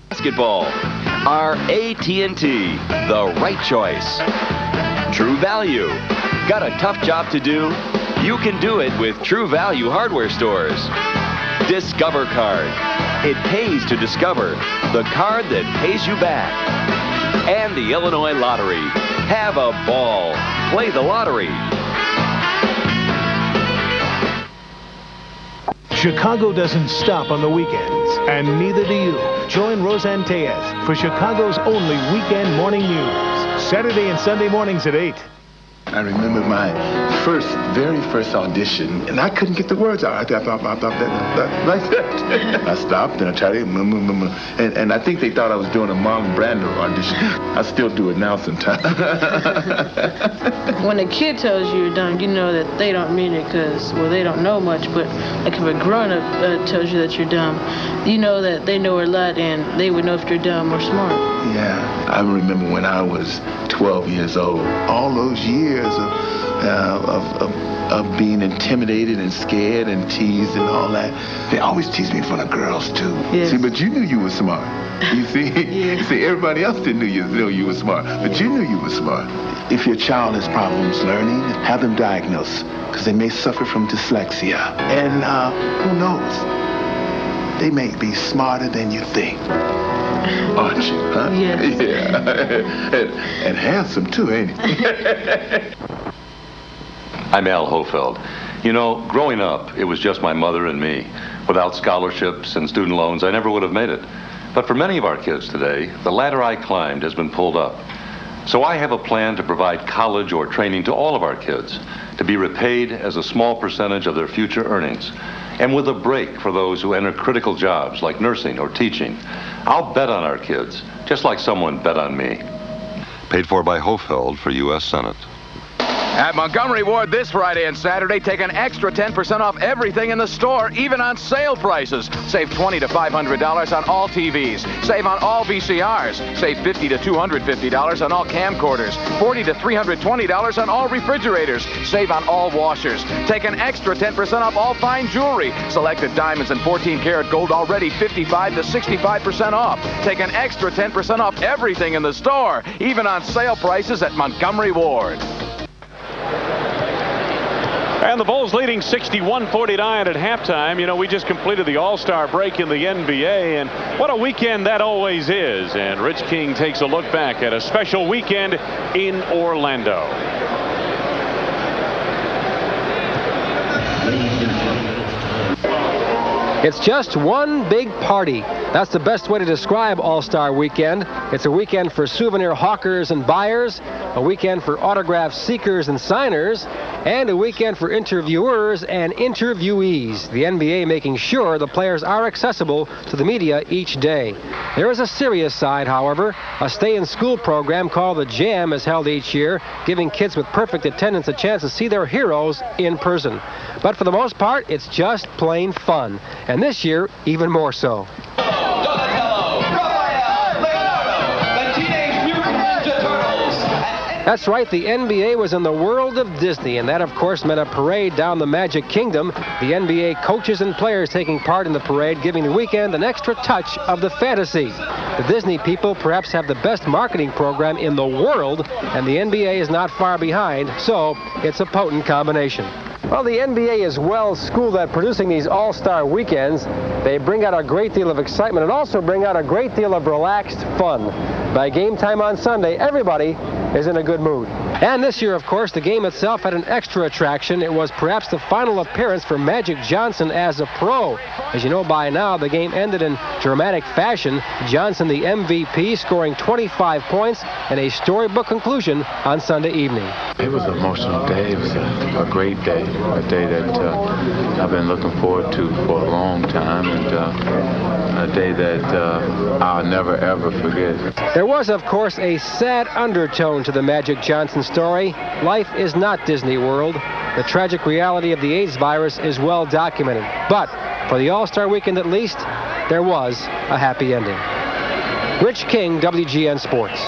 Basketball. Our AT&T, the right choice. True Value. Got a tough job to do? You can do it with True Value hardware stores. Discover Card. It pays to discover, the card that pays you back. And the Illinois Lottery. Have a ball. Play the lottery.
Chicago doesn't stop on the weekends, and neither do you. Join Roseanne Tellez for Chicago's only weekend morning news. Saturday and Sunday mornings at 8.
I remember my very first audition, and I couldn't get the words out. I stopped and I tried it, and I think they thought I was doing a Marlon Brando audition. I still do it now sometimes.
When a kid tells you you're dumb, you know that they don't mean it because, well, they don't know much, but like if a grown-up tells you that you're dumb, you know that they know a lot and they would know if you're dumb or smart.
Yeah, I remember when I was 12 years old, all those years of being intimidated and scared and teased and all that. They always teased me in front of girls too.
Yes.
See, but you knew you were smart. You see,
Yes.
See, everybody else didn't know you were smart, but you knew you were smart. If your child has problems learning, have them diagnosed, because they may suffer from dyslexia. And who knows? They may be smarter than you think. Aren't you, huh?
Yes.
Yeah. And handsome, too, ain't he?
I'm Al Hofeld. You know, growing up, it was just my mother and me. Without scholarships and student loans, I never would have made it. But for many of our kids today, the ladder I climbed has been pulled up. So I have a plan to provide college or training to all of our kids, to be repaid as a small percentage of their future earnings, and with a break for those who enter critical jobs like nursing or teaching. I'll bet on our kids, just like someone bet on me.
Paid for by Hofeld for U.S. Senate.
At Montgomery Ward this Friday and Saturday, take an extra 10% off everything in the store, even on sale prices. Save $20 to $500 on all TVs. Save on all VCRs. Save $50 to $250 on all camcorders. $40 to $320 on all refrigerators. Save on all washers. Take an extra 10% off all fine jewelry. Selected diamonds and 14-karat gold already 55 to 65% off. Take an extra 10% off everything in the store, even on sale prices at Montgomery Ward.
And the Bulls leading 61-49 at halftime. You know, we just completed the All-Star break in the NBA, and what a weekend that always is. And Rich King takes a look back at a special weekend in Orlando.
It's just one big party. That's the best way to describe All-Star Weekend. It's a weekend for souvenir hawkers and buyers, a weekend for autograph seekers and signers, and a weekend for interviewers and interviewees. The NBA making sure the players are accessible to the media each day. There is a serious side, however. A stay-in-school program called The Jam is held each year, giving kids with perfect attendance a chance to see their heroes in person. But for the most part, it's just plain fun. And this year, even more so. That's right, the NBA was in the world of Disney, and that, of course, meant a parade down the Magic Kingdom. The NBA coaches and players taking part in the parade, giving the weekend an extra touch of the fantasy. The Disney people perhaps have the best marketing program in the world, and the NBA is not far behind, so it's a potent combination. Well, the NBA is well schooled at producing these all-star weekends. They bring out a great deal of excitement and also bring out a great deal of relaxed fun. By game time on Sunday, everybody is in a good mood. And this year, of course, the game itself had an extra attraction. It was perhaps the final appearance for Magic Johnson as a pro. As you know by now, the game ended in dramatic fashion. Johnson, the MVP, scoring 25 points and a storybook conclusion on Sunday evening.
It was an emotional day. It was a great day, a day that I've been looking forward to for a long time, and a day that I'll never, ever forget.
There was, of course, a sad undertone to the Magic Johnson story. Life is not Disney World. The tragic reality of the AIDS virus is well documented. But for the All-Star Weekend at least, there was a happy ending. Rich King, WGN Sports.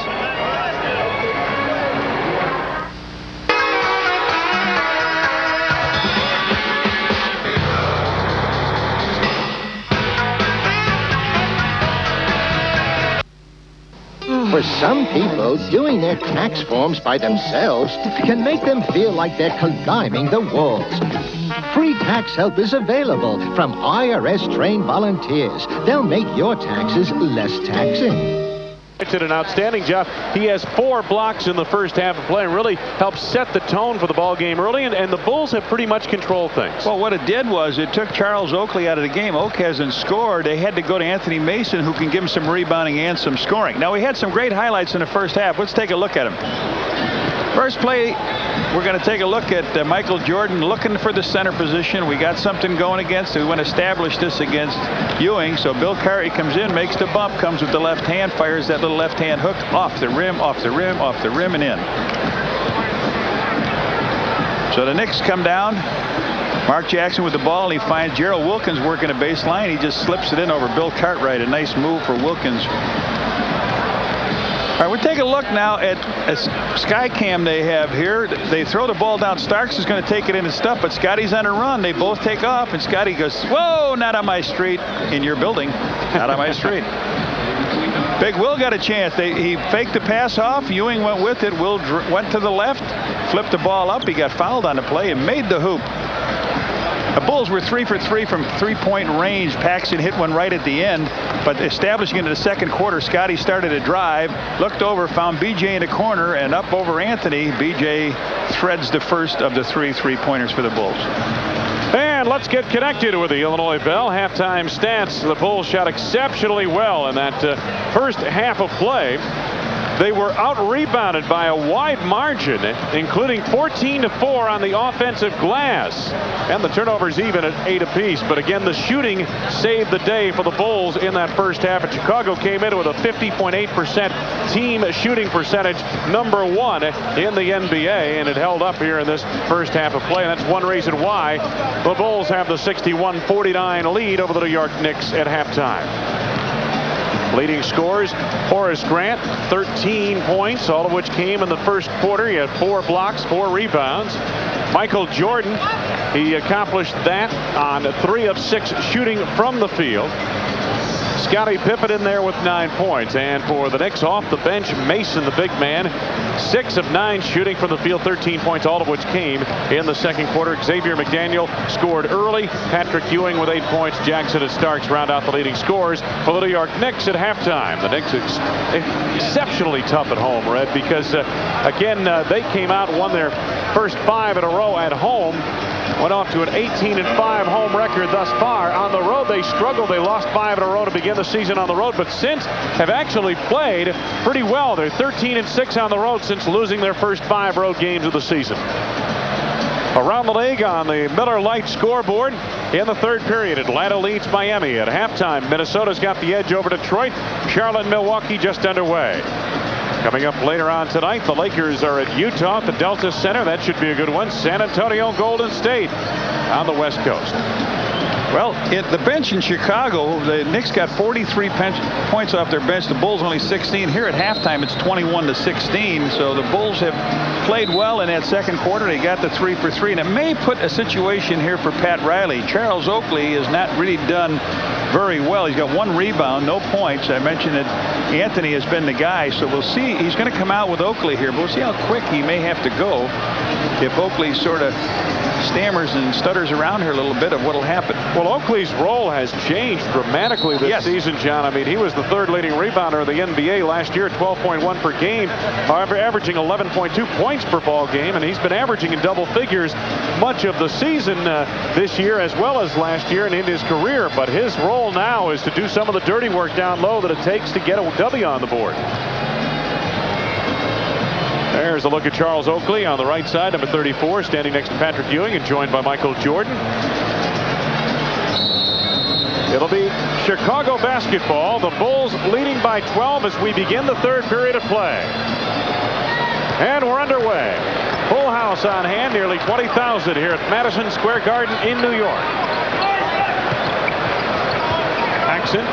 For some people, doing their tax forms by themselves can make them feel like they're climbing the walls. Free tax help is available from IRS-trained volunteers. They'll make your taxes less taxing.
Did an outstanding job. He has 4 blocks in the first half of play and really helped set the tone for the ball game early, and the Bulls have pretty much controlled things.
Well, what it did was it took Charles Oakley out of the game. Oak hasn't scored. They had to go to Anthony Mason, who can give him some rebounding and some scoring. Now, we had some great highlights in the first half. Let's take a look at them. First play, we're going to take a look at Michael Jordan looking for the center position. We got something going against it. We want to establish this against Ewing. So Bill Carey comes in, makes the bump, comes with the left hand, fires that little left hand hook off the rim, off the rim, off the rim, and in. So the Knicks come down. Mark Jackson with the ball, and he finds Gerald Wilkins working a baseline. He just slips it in over Bill Cartwright. A nice move for Wilkins. All right, we'll take a look now at a sky cam they have here. They throw the ball down. Starks is going to take it in and stuff, but Scotty's on a run. They both take off, and Scotty goes, whoa, not on my street. In your building, not on my street. Big Will got a chance. He faked the pass off. Ewing went with it. Will went to the left, flipped the ball up. He got fouled on the play and made the hoop. The Bulls were 3 for 3 from three-point range. Paxson hit one right at the end, but establishing into the second quarter, Scotty started a drive, looked over, found B.J. in the corner, and up over Anthony. B.J. threads the first of the 3 three-pointers for the Bulls.
And let's get connected with the Illinois Bell. Halftime stats. The Bulls shot exceptionally well in that first half of play. They were out-rebounded by a wide margin, including 14-4 on the offensive glass. And the turnovers even at 8 apiece. But again, the shooting saved the day for the Bulls in that first half. And Chicago came in with a 50.8% team shooting percentage, #1 in the NBA. And it held up here in this first half of play. And that's one reason why the Bulls have the 61-49 lead over the New York Knicks at halftime. Leading scorers, Horace Grant, 13 points, all of which came in the first quarter. He had 4 blocks, 4 rebounds. Michael Jordan, he accomplished that on 3 of 6 shooting from the field. Scottie Pippen in there with 9 points. And for the Knicks, off the bench, Mason, the big man, 6 of 9 shooting from the field, 13 points, all of which came in the second quarter. Xavier McDaniel scored early. Patrick Ewing with 8 points. Jackson and Starks round out the leading scorers for the New York Knicks at halftime. The Knicks exceptionally tough at home, Red, because again, they came out and won their first 5 in a row at home. Went off to an 18-5 home record thus far. On the road, they struggled. They lost 5 in a row to begin the season on the road, but since have actually played pretty well. They're 13-6 on the road since losing their first 5 road games of the season. Around the league on the Miller Lite scoreboard in the third period, Atlanta leads Miami. At halftime, Minnesota's got the edge over Detroit. Charlotte and Milwaukee just underway. Coming up later on tonight, the Lakers are at Utah at the Delta Center. That should be a good one. San Antonio, Golden State on the West Coast.
Well, at the bench in Chicago, the Knicks got 43 points off their bench. The Bulls only 16. Here at halftime, it's 21-16. So the Bulls have played well in that second quarter. They got the 3 for 3, and it may put a situation here for Pat Riley. Charles Oakley has not really done very well. He's got 1 rebound, no points. I mentioned that Anthony has been the guy, so we'll see. He's going to come out with Oakley here, but we'll see how quick he may have to go if Oakley sort of stammers and stutters around here a little bit of what'll happen.
Well, Oakley's role has changed dramatically this season, John. I mean, he was the third leading rebounder of the NBA last year, 12.1 per game, averaging 11.2 points per ball game, and he's been averaging in double figures much of the season this year as well as last year and in his career. But his role now is to do some of the dirty work down low that it takes to get a W on the board. There's a look at Charles Oakley on the right side, number 34, standing next to Patrick Ewing and joined by Michael Jordan. It'll be Chicago basketball. The Bulls leading by 12 as we begin the third period of play. And we're underway. Full house on hand, nearly 20,000 here at Madison Square Garden in New York. Paxson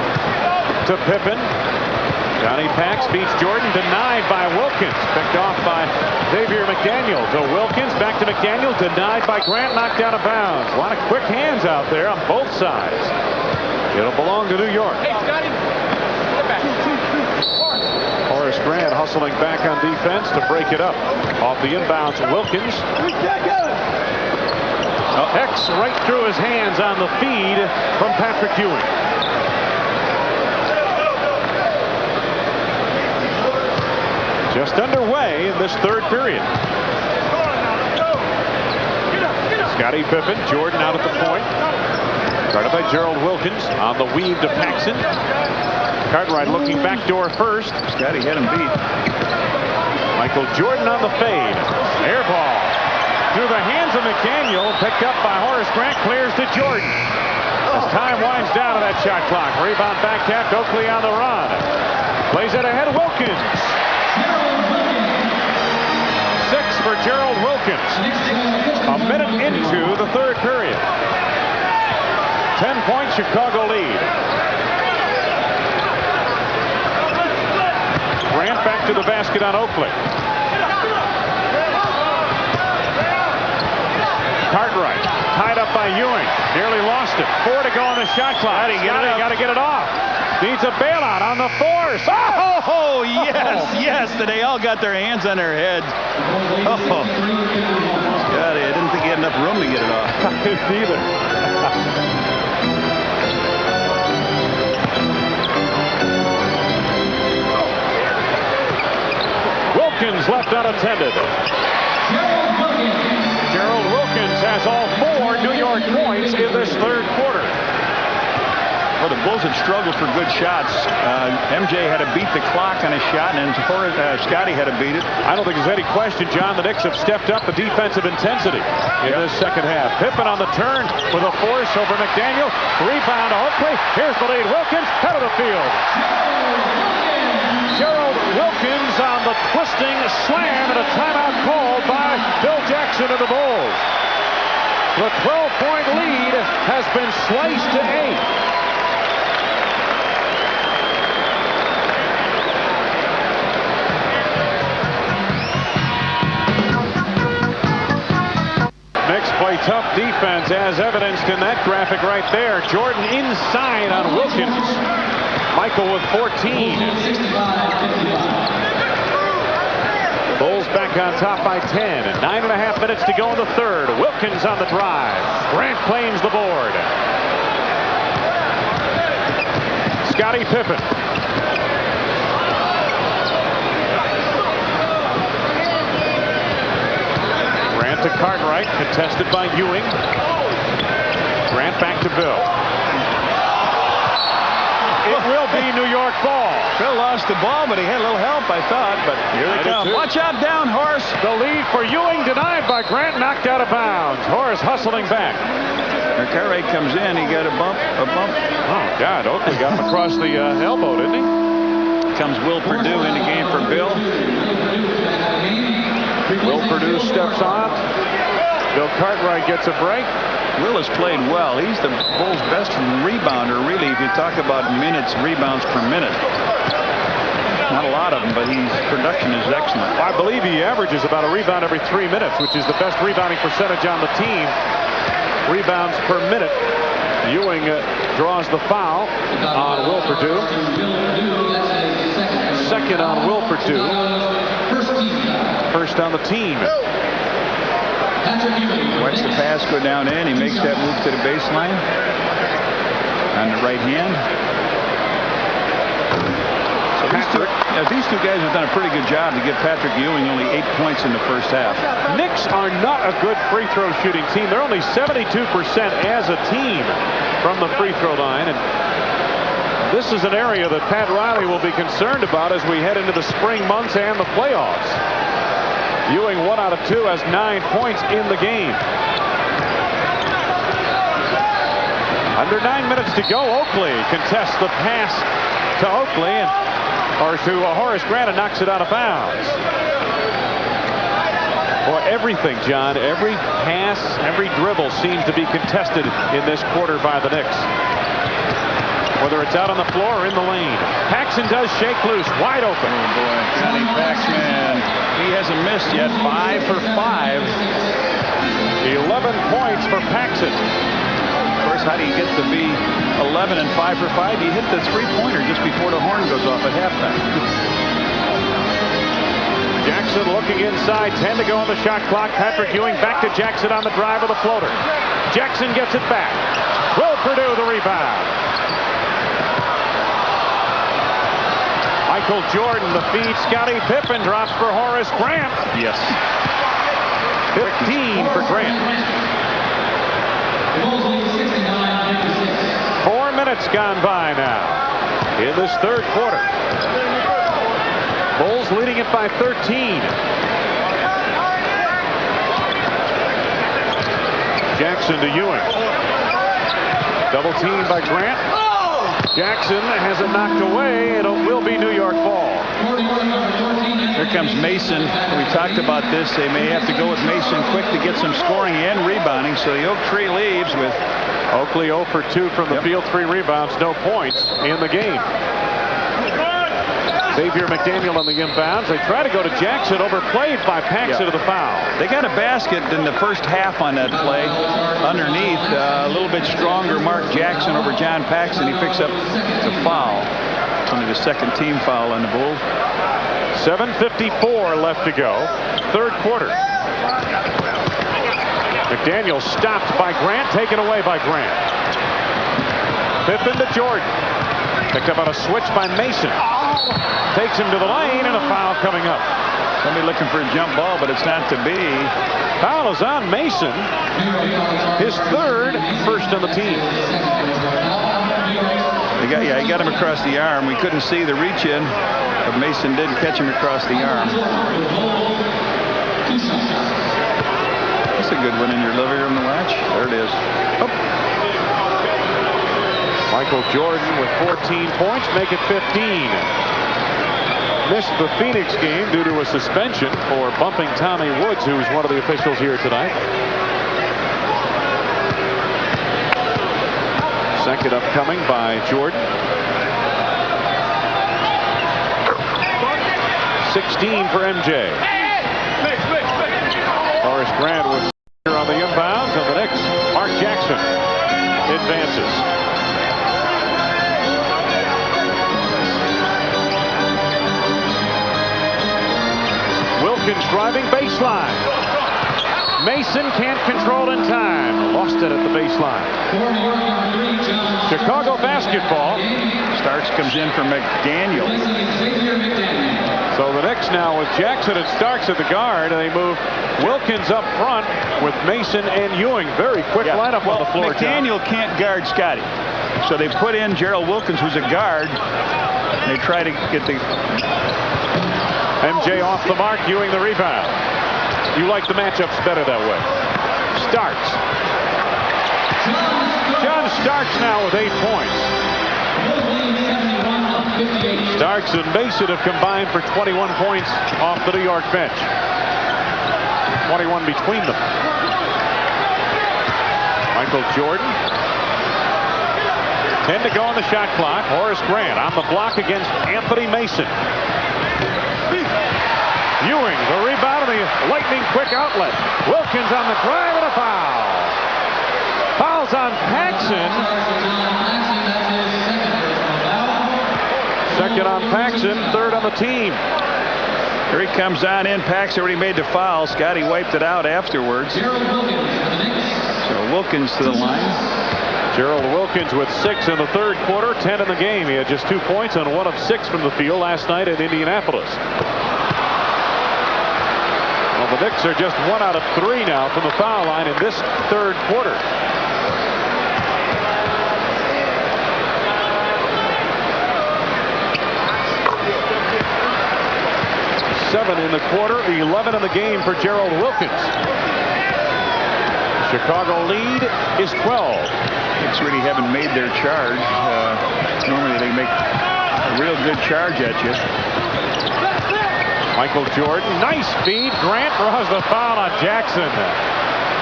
to Pippen. Johnny Pax beats Jordan, denied by Wilkins. Picked off by Xavier McDaniel to Wilkins, back to McDaniel, denied by Grant, knocked out of bounds. A lot of quick hands out there on both sides. It'll belong to New York. Hey, Scotty, get back. Horace Grant hustling back on defense to break it up. Off the inbounds, Wilkins. X right through his hands on the feed from Patrick Ewing. Just underway in this third period. Scottie Pippen, Jordan out at the point. Guarded by Gerald Wilkins on the weave to Paxson. Cartwright looking backdoor first.
Scottie had him beat.
Michael Jordan on the fade. Air ball through the hands of McDaniel. Picked up by Horace Grant. Clears to Jordan. As time winds down to that shot clock. Rebound back tapped. Oakley on the run. Plays it ahead. Wilkins. 6 for Gerald Wilkins. A minute into the third period. 10-point Chicago lead. Grant back to the basket on Oakley. Cartwright tied up by Ewing. Nearly lost it. 4 to go on the shot clock. Got to get it off. Needs a bailout on the force.
Oh, yes, yes. They all got their hands on their heads. Oh, Scotty, I didn't think he had enough room to get it off.
I didn't either. Wilkins left unattended. Gerald Wilkins has all 4 New York points in this third quarter.
Well, the Bulls had struggled for good shots. MJ had to beat the clock on a shot, and Scotty had to beat it.
I don't think there's any question, John, the Knicks have stepped up the defensive intensity in this second half. Pippen on the turn with a force over McDaniel. Rebound to Oakley. Here's the lead. Wilkins, head of the field. Gerald Wilkins on the twisting slam, and a timeout called by Bill Jackson of the Bulls. The 12-point lead has been sliced to 8. Knicks play tough defense, as evidenced in that graphic right there. Jordan inside on Wilkins. Michael with 14. Bulls back on top by 10. 9.5 minutes to go in the third. Wilkins on the drive. Grant claims the board. Scottie Pippen. Grant to Cartwright, contested by Ewing. Grant back to Bill. It will be New York ball.
Bill lost the ball, but he had a little help, I thought. But here they come. Watch out down, Horace.
The lead for Ewing denied by Grant, knocked out of bounds. Horace hustling back.
Cartwright comes in. He got a bump.
Oh, God. Oakley got him across the elbow, didn't he?
Comes Will Perdue in the game for Bill.
Will Perdue steps on. Bill Cartwright gets a break.
Will has played well. He's the Bulls' best rebounder, really, if you talk about minutes, rebounds per minute. Not a lot of them, but his production is excellent.
I believe he averages about a rebound every 3 minutes, which is the best rebounding percentage on the team. Rebounds per minute. Ewing draws the foul on Will Perdue. Second on Will Perdue. First on the team.
Watch the pass Knicks go down in. He makes that move to the baseline on the right hand. These two guys have done a pretty good job to give Patrick Ewing only 8 points in the first half.
Knicks are not a good free throw shooting team. They're only 72% as a team from the free throw line. And this is an area that Pat Riley will be concerned about as we head into the spring months and the playoffs. Ewing, 1 out of 2, has 9 points in the game. Under 9 minutes to go, Oakley contests the pass to Oakley or to Horace Grant and knocks it out of bounds. Boy, everything, John, every pass, every dribble seems to be contested in this quarter by the Knicks. Whether it's out on the floor or in the lane. Paxson does shake loose, wide open.
Oh boy, Johnny Paxson. He hasn't missed yet. 5 for 5.
11 points for Paxson.
Of course, how do you get to be 11 and 5 for 5? You hit the three-pointer just before the horn goes off at halftime.
Jackson looking inside. 10 to go on the shot clock. Patrick Ewing back to Jackson on the drive of the floater. Jackson gets it back. Will Purdue the rebound. Michael Jordan, the feed. Scottie Pippen drops for Horace Grant.
Yes.
15 for Grant. 4 minutes gone by now in this third quarter. Bulls leading it by 13. Jackson to Ewing. Double team by Grant. Jackson has it knocked away. It will be New York ball.
Here comes Mason. We talked about this. They may have to go with Mason quick to get some scoring and rebounding. So the Oak Tree leaves with
Oakley 0 for 2 from the field, 3 rebounds, no points in the game. Xavier McDaniel on the inbounds. They try to go to Jackson, overplayed by Paxson to the foul.
They got a basket in the first half on that play. Underneath, a little bit stronger Mark Jackson over John Paxson. He picks up the foul. Only the second team foul on the Bulls.
7:54 left to go. Third quarter. McDaniel stopped by Grant, taken away by Grant. Pippen to Jordan. Picked up on a switch by Mason. Takes him to the lane and a foul coming up.
Somebody looking for a jump ball, but it's not to be.
Foul is on Mason. His third, first on the team.
He got him across the arm. We couldn't see the reach in, but Mason did catch him across the arm. That's a good one in your living room to watch. There it is. Oh.
Michael Jordan with 14 points, make it 15. Missed the Phoenix game due to a suspension for bumping Tommy Woods, who's one of the officials here tonight. Second upcoming by Jordan. 16 for MJ. Horace Grant was here on the inbounds, and the Knicks, Mark Jackson advances. Wilkins driving baseline. Mason can't control in time. Lost it at the baseline. Chicago basketball.
Starks comes in for McDaniel.
So the Knicks now with Jackson and Starks at the guard. And they move Wilkins up front with Mason and Ewing. Very quick lineup on the floor.
McDaniel can't guard Scotty. So they put in Gerald Wilkins, who's a guard. And they try to get the...
MJ off the mark, Ewing the rebound. You like the matchups better that way. Starks. John Starks now with 8 points. Starks and Mason have combined for 21 points off the New York bench. 21 between them. Michael Jordan. 10 to go on the shot clock. Horace Grant on the block against Anthony Mason. Ewing, the rebound, and the lightning quick outlet. Wilkins on the drive and a foul. Fouls on Paxson. Second on Paxson, third on the team.
Here he comes on in. Paxson already made the foul. Scotty wiped it out afterwards. Wilkins to the line.
Gerald Wilkins with 6 in the third quarter, 10 in the game. He had just 2 points on 1 of 6 from the field last night in Indianapolis. Well, the Knicks are just 1 out of 3 now from the foul line in this third quarter. Seven in the quarter, 11 in the game for Gerald Wilkins. Chicago lead is 12.
Knicks really haven't made their charge. Normally they make a real good charge at you.
Michael Jordan, nice feed. Grant draws the foul on Jackson.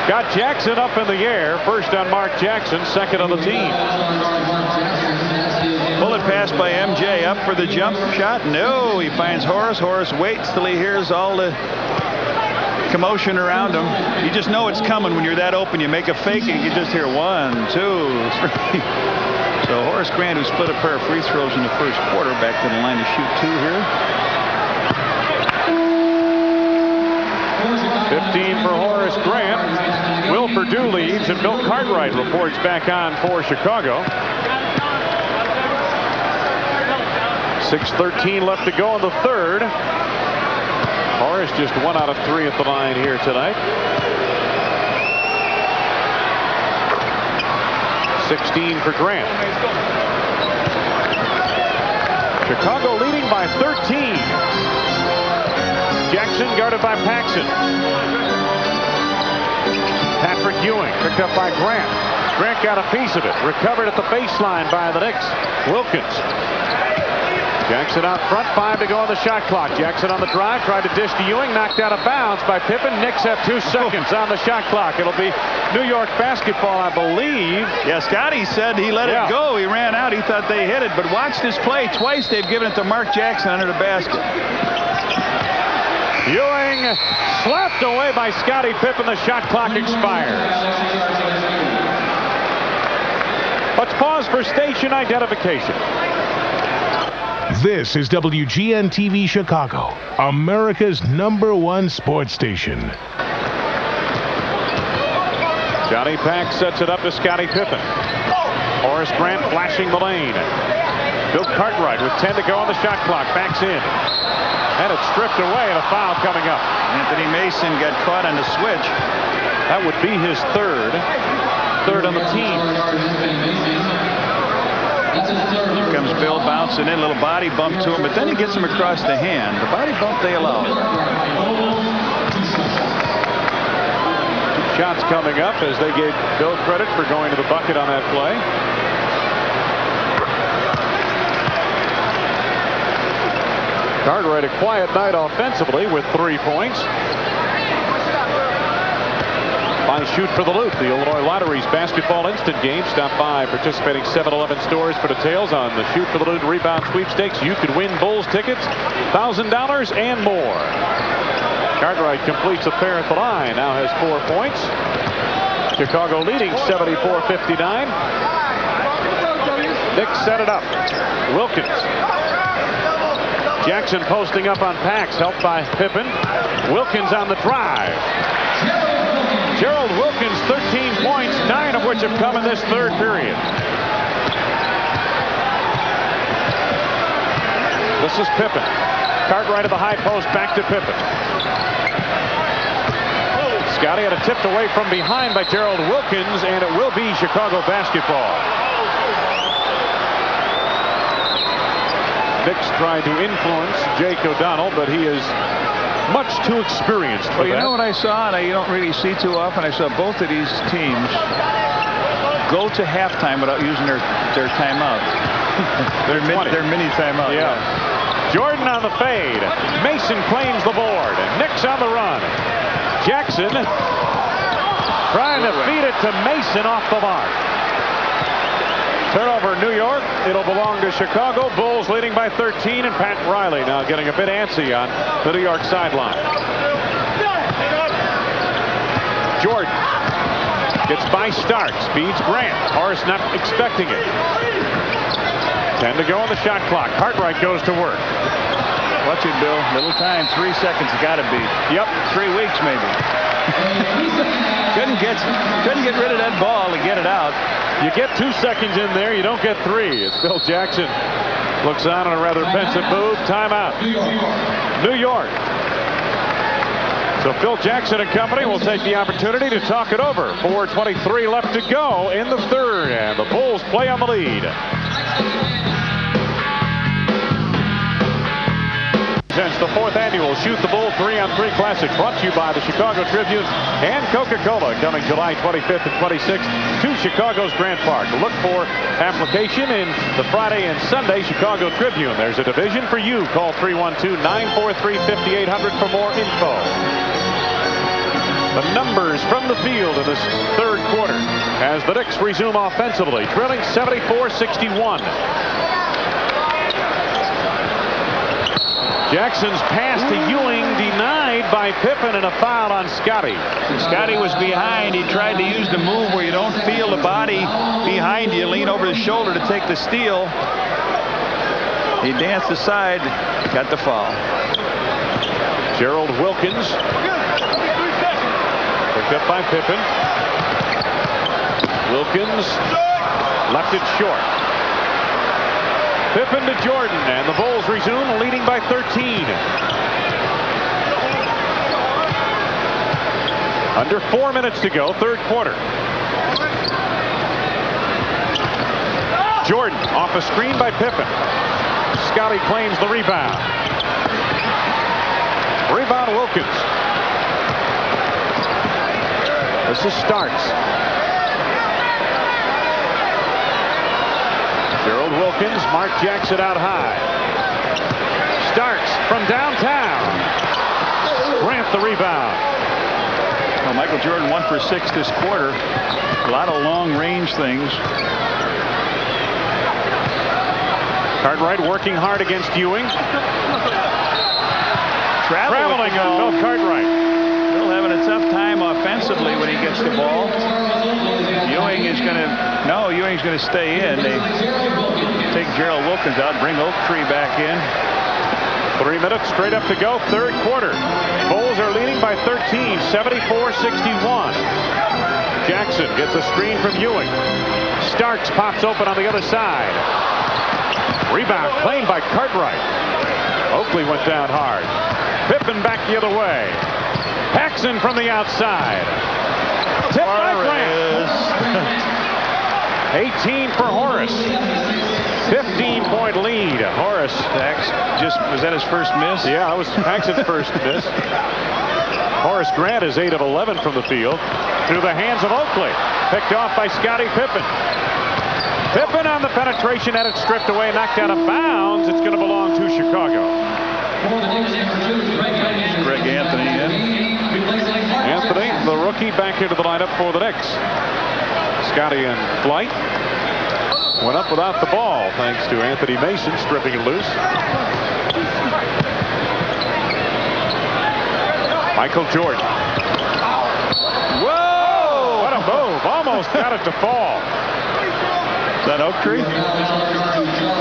Got Jackson up in the air. First on Mark Jackson, second on the team.
Bullet pass by MJ, up for the jump shot. No, he finds Horace. Horace waits till he hears all the commotion around him. You just know it's coming when you're that open. You make a fake and you just hear 1, 2, 3. So Horace Grant, who split a pair of free throws in the first quarter, back to the line to shoot 2 here.
15 for Horace Grant. Will Perdue leaves and Bill Cartwright reports back on for Chicago. 6:13 left to go in the third. Horace just 1 out of 3 at the line here tonight. 16 for Grant. Chicago leading by 13. Jackson guarded by Paxson. Patrick Ewing picked up by Grant. Grant got a piece of it. Recovered at the baseline by the Knicks. Wilkins. Jackson out front, 5 to go on the shot clock. Jackson on the drive, tried to dish to Ewing, knocked out of bounds by Pippen. Knicks have 2 seconds on the shot clock. It'll be New York basketball, I believe.
Yeah, Scotty said he let it go. He ran out. He thought they hit it. But watch this play. Twice they've given it to Mark Jackson under the basket.
Ewing slapped away by Scottie Pippen. The shot clock expires. Let's pause for station identification.
This is WGN-TV Chicago, America's #1 sports station.
Johnny Pack sets it up to Scottie Pippen. Horace Grant flashing the lane. Bill Cartwright with 10 to go on the shot clock. Backs in. And it's stripped away and a foul coming up.
Anthony Mason got caught on the switch.
That would be his third on the team.
Here comes Bill bouncing in, a little body bump to him, but then he gets him across the hand. The body bump they allow.
Shots coming up as they gave Bill credit for going to the bucket on that play. Cartwright a quiet night offensively with 3 points. By Shoot for the Loop, the Illinois Lottery's basketball instant game. Stop by participating 7-Eleven stores for details on the Shoot for the Loop rebound sweepstakes. You could win Bulls tickets, $1,000 and more. Cartwright completes a pair at the line. Now has 4 points. Chicago leading 74-59. Knicks set it up. Wilkins. Jackson posting up on Pax, helped by Pippen. Wilkins on the drive. Gerald Wilkins, 13 points, 9 of which have come in this third period. This is Pippen. Cartwright at the high post, back to Pippen. Scotty had it tipped away from behind by Gerald Wilkins, and it will be Chicago basketball. Knicks tried to influence Jake O'Donnell, but he is much too experienced for
that. You know what I saw, and you don't really see too often? I saw both of these teams go to halftime without using their timeout. their mini timeout.
Yeah. Jordan on the fade. Mason claims the board. Knicks on the run. Jackson trying to feed it to Mason off the mark. Turnover New York. It'll belong to Chicago. Bulls leading by 13, and Pat Riley now getting a bit antsy on the New York sideline. Jordan gets by Starks, feeds Grant. Horace not expecting it. 10 to go on the shot clock. Cartwright goes to work.
Watch it, Bill. Little time. 3 seconds. Got to be.
Yep.
3 weeks maybe. Couldn't get rid of that ball.
You get 2 seconds in there, you don't get 3. As Phil Jackson looks on in a rather pensive mood. Timeout. New York. So Phil Jackson and company will take the opportunity to talk it over. 4:23 left to go in the third, and the Bulls play on the lead. Presents the 4th annual Shoot the Bull 3-on-3 Classic, brought to you by the Chicago Tribune and Coca-Cola, coming July 25th and 26th to Chicago's Grant Park. Look for application in the Friday and Sunday Chicago Tribune. There's a division for you. Call 312-943-5800 for more info. The numbers from the field in this third quarter as the Knicks resume offensively, trailing 74-61. Jackson's pass to Ewing denied by Pippen, and a foul on Scotty.
Scotty was behind. He tried to use the move where you don't feel the body behind you, lean over the shoulder to take the steal. He danced aside, got the foul.
Gerald Wilkins picked up by Pippen. Wilkins left it short. Pippen to Jordan, and the Bulls resume, leading by 13. Under 4 minutes to go, third quarter. Jordan off a screen by Pippen. Scotty claims the rebound. Rebound Wilkins. This is Starks. Gerald Wilkins, Mark Jackson out high. Starks from downtown. Grant the rebound.
Well, Michael Jordan 1 for 6 this quarter. A lot of long range things.
Cartwright working hard against Ewing. Traveling on Cartwright.
Still having a tough time offensively when he gets the ball. Ewing's going to stay in. They take Gerald Wilkins out, bring Oaktree back in.
3 minutes straight up to go, third quarter. Bulls are leading by 13, 74-61. Jackson gets a screen from Ewing. Starks pops open on the other side. Rebound claimed by Cartwright. Oakley went down hard. Pippen back the other way. Paxson from the outside. Tip by Grant. 18 for Horace. 15-point lead. Horace.
Was that his first miss?
Yeah, that was Paxson's first miss. Horace Grant is 8 of 11 from the field. Through the hands of Oakley. Picked off by Scottie Pippen. Pippen on the penetration, had it stripped away, knocked out of bounds. It's going to belong to Chicago.
Greg Anthony in.
Anthony, the rookie, back into the lineup for the Knicks. Scotty in flight. Went up without the ball, thanks to Anthony Mason stripping it loose. Michael Jordan. Whoa! What a move. Almost got it to fall.
Is that Oaktree?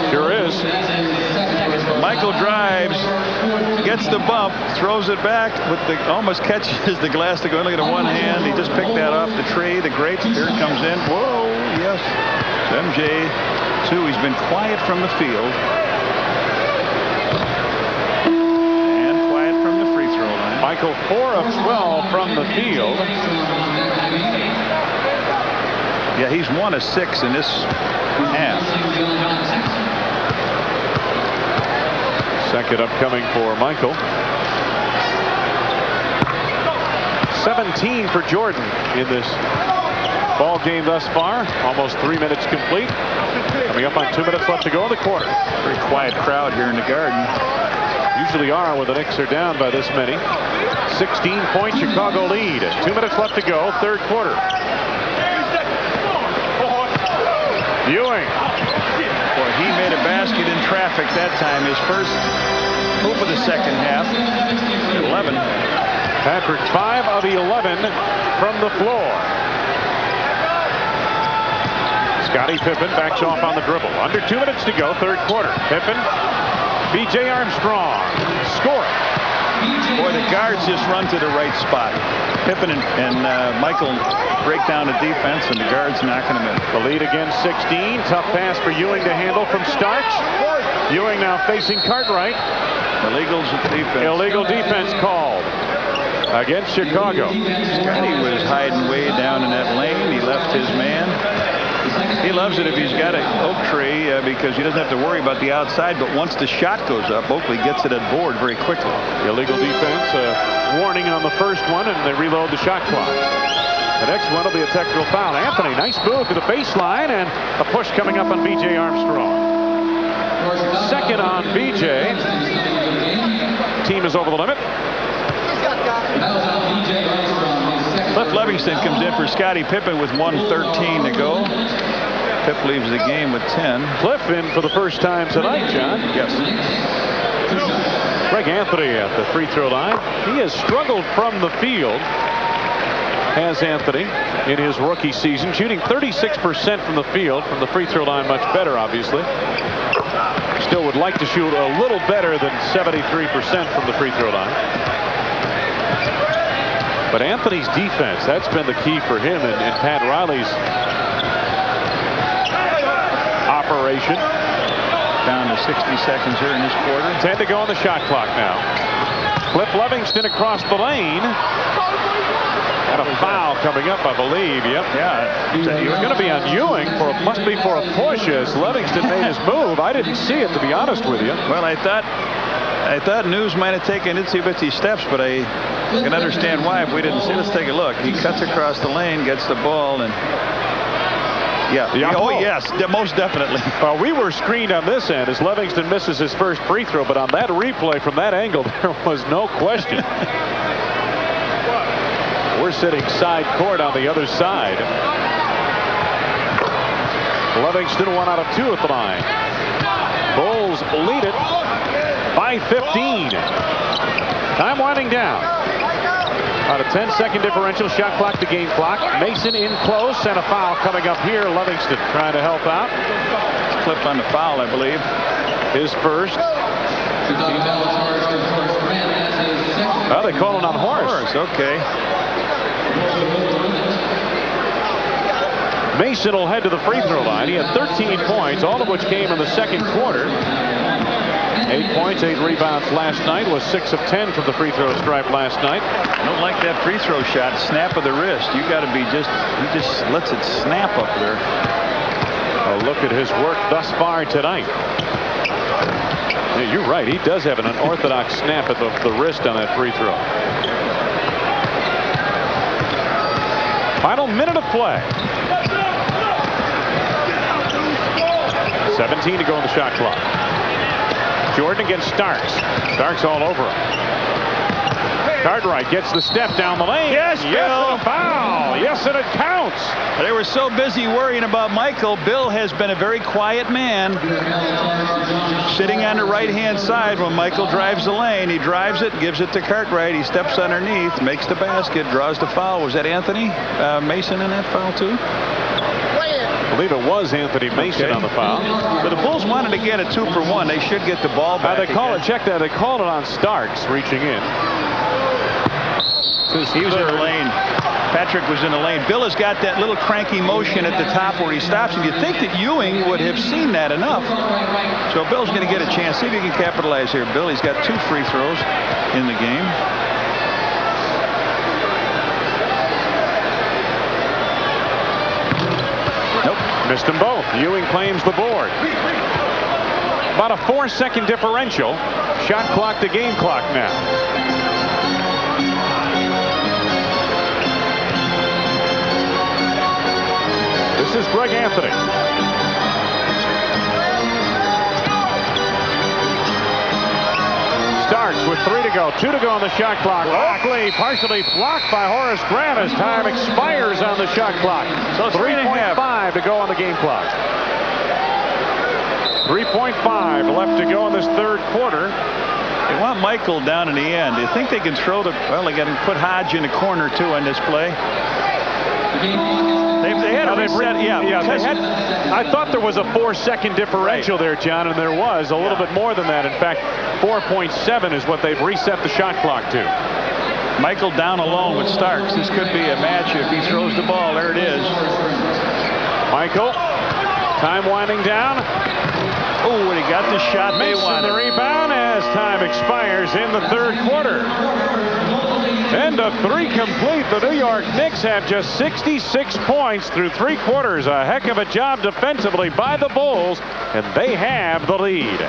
Sure is.
Michael drives, gets the bump, throws it back, almost catches the glass to go. Look at it, one hand. He just picked that off the tray. The great here it comes in. Whoa, yes. MJ, too. He's been quiet from the field. And quiet from the free throw line.
Michael 4 of 12 from the field.
Yeah, he's 1 of 6 in this half.
Second upcoming for Michael. 17 for Jordan in this ball game thus far. Almost 3 minutes complete. Coming up on 2 minutes left to go in the quarter.
Very quiet crowd here in the Garden.
Usually are when the Knicks are down by this many. 16-point Chicago lead. 2 minutes left to go, third quarter. Ewing.
Boy, he made a basket in traffic that time. His first hoop of the second half. 11.
Patrick 5 of 11 from the floor. Scottie Pippen backs off on the dribble. Under 2 minutes to go, third quarter. Pippen, B.J. Armstrong, score.
Boy, the guards just run to the right spot. Pippen and Michael break down the defense, and the guards knocking them in.
The lead again, 16. Tough pass for Ewing to handle from Starks. Ewing now facing Cartwright.
Illegal defense.
Illegal defense called against Chicago.
Scotty was hiding way down in that lane. He left his man. He loves it if he's got an oak tree because he doesn't have to worry about the outside, but once the shot goes up, Oakley gets it at board very quickly.
Illegal defense, warning on the first one, and they reload the shot clock. The next one will be a technical foul. Anthony, nice move to the baseline, and a push coming up on B.J. Armstrong. Second on B.J. Team is over the limit.
Cliff Livingston comes in for Scottie Pippen with 1:13 to go. Pip leaves the game with 10.
Cliff in for the first time tonight, John.
Yes.
Greg Anthony at the free throw line. He has struggled from the field, has Anthony, in his rookie season, shooting 36% from the field. From the free throw line, much better, obviously. Still would like to shoot a little better than 73% from the free throw line. But Anthony's defense, that's been the key for him and Pat Riley's operation.
Down to 60 seconds here in this quarter.
10 to go on the shot clock now. Cliff Livingston across the lane. And a foul coming up, I believe. Yep.
Yeah.
He was going to be on Ewing. Must be for a push as Livingston made his move. I didn't see it, to be honest with you.
Well, I thought News might have taken itsy-bitsy steps, but I can understand why if we didn't see. Let's take a look. He cuts across the lane, gets the ball, and oh yes, most definitely.
Well, we were screened on this end as Livingston misses his first free throw, but on that replay from that angle, there was no question. We're sitting side court on the other side. Livingston 1 out of 2 at the line. Bulls lead it by 15. Time winding down. About a 10-second differential. Shot clock to game clock. Mason in close, and a foul coming up here. Livingston trying to help out.
Clip on the foul, I believe.
His first. Oh, they call it on Horace.
Okay.
Mason will head to the free throw line. He had 13 points, all of which came in the second quarter. 8 points, 8 rebounds last night. Was 6 of 10 from the free throw stripe last night.
I don't like that free throw shot. Snap of the wrist. You got to be he just lets it snap up there.
A look at his work thus far tonight. Yeah, you're right. He does have an unorthodox snap at the wrist on that free throw. Final minute of play. 17 to go on the shot clock. Jordan against Starks. Starks all over him. Cartwright gets the step down the lane.
Yes, Bill.
A foul. Yes, and it counts.
They were so busy worrying about Michael. Bill has been a very quiet man. Sitting on the right-hand side when Michael drives the lane. He drives it, gives it to Cartwright. He steps underneath, makes the basket, draws the foul. Was that Anthony Mason in that foul, too?
I believe it was Anthony Mason on the foul.
But the Bulls wanted to get a 2-for-1. They should get the ball back.
They call it. Check that. They called it on Starks reaching in.
He was in the lane. Patrick was in the lane. Bill has got that little cranky motion at the top where he stops, and you'd think that Ewing would have seen that enough. So Bill's going to get a chance. See if he can capitalize here. Bill, he's got 2 free throws in the game.
Nope. Missed them both. Ewing claims the board. About a 4-second differential. Shot clock to game clock now. This is Greg Anthony. Starks with 3 to go, 2 to go on the shot clock. Oakley partially blocked by Horace Grant as time expires on the shot clock. So 3.5 to go on the game clock. 3.5 left to go in this third quarter.
They want Michael down in the end. Do you think they can throw the... Well, they got to put Hodge in the corner, too, on this play. They had
I thought there was a 4-second differential there, John, and there was a little bit more than that. In fact, 4.7 is what they've reset the shot clock to.
Michael down alone with Starks. This could be a match if he throws the ball. There it is.
Michael, time winding down.
Oh, and he got the shot they wanted.
The rebound as time expires in the third quarter. And a 3 complete. The New York Knicks have just 66 points through 3 quarters. A heck of a job defensively by the Bulls, and they have the lead.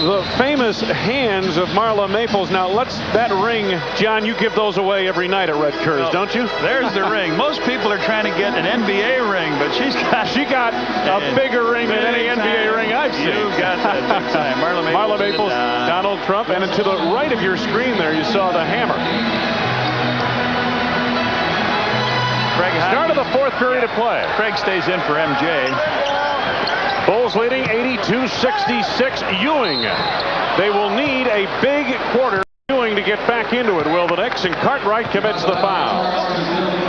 The famous hands of Marla Maples. Now, that ring, John, you give those away every night at Red Curves, don't you?
There's the ring. Most people are trying to get an NBA ring, but she got
a bigger ring than any NBA ring I've seen.
You got that big time.
Marla Maples, Donald Trump, and to the right of your screen there, you saw the hammer. Start of the fourth period of play.
Craig stays in for MJ.
Bulls leading 82-66. Ewing. They will need a big quarter. Ewing to get back into it, will the Knicks, and Cartwright commits the foul.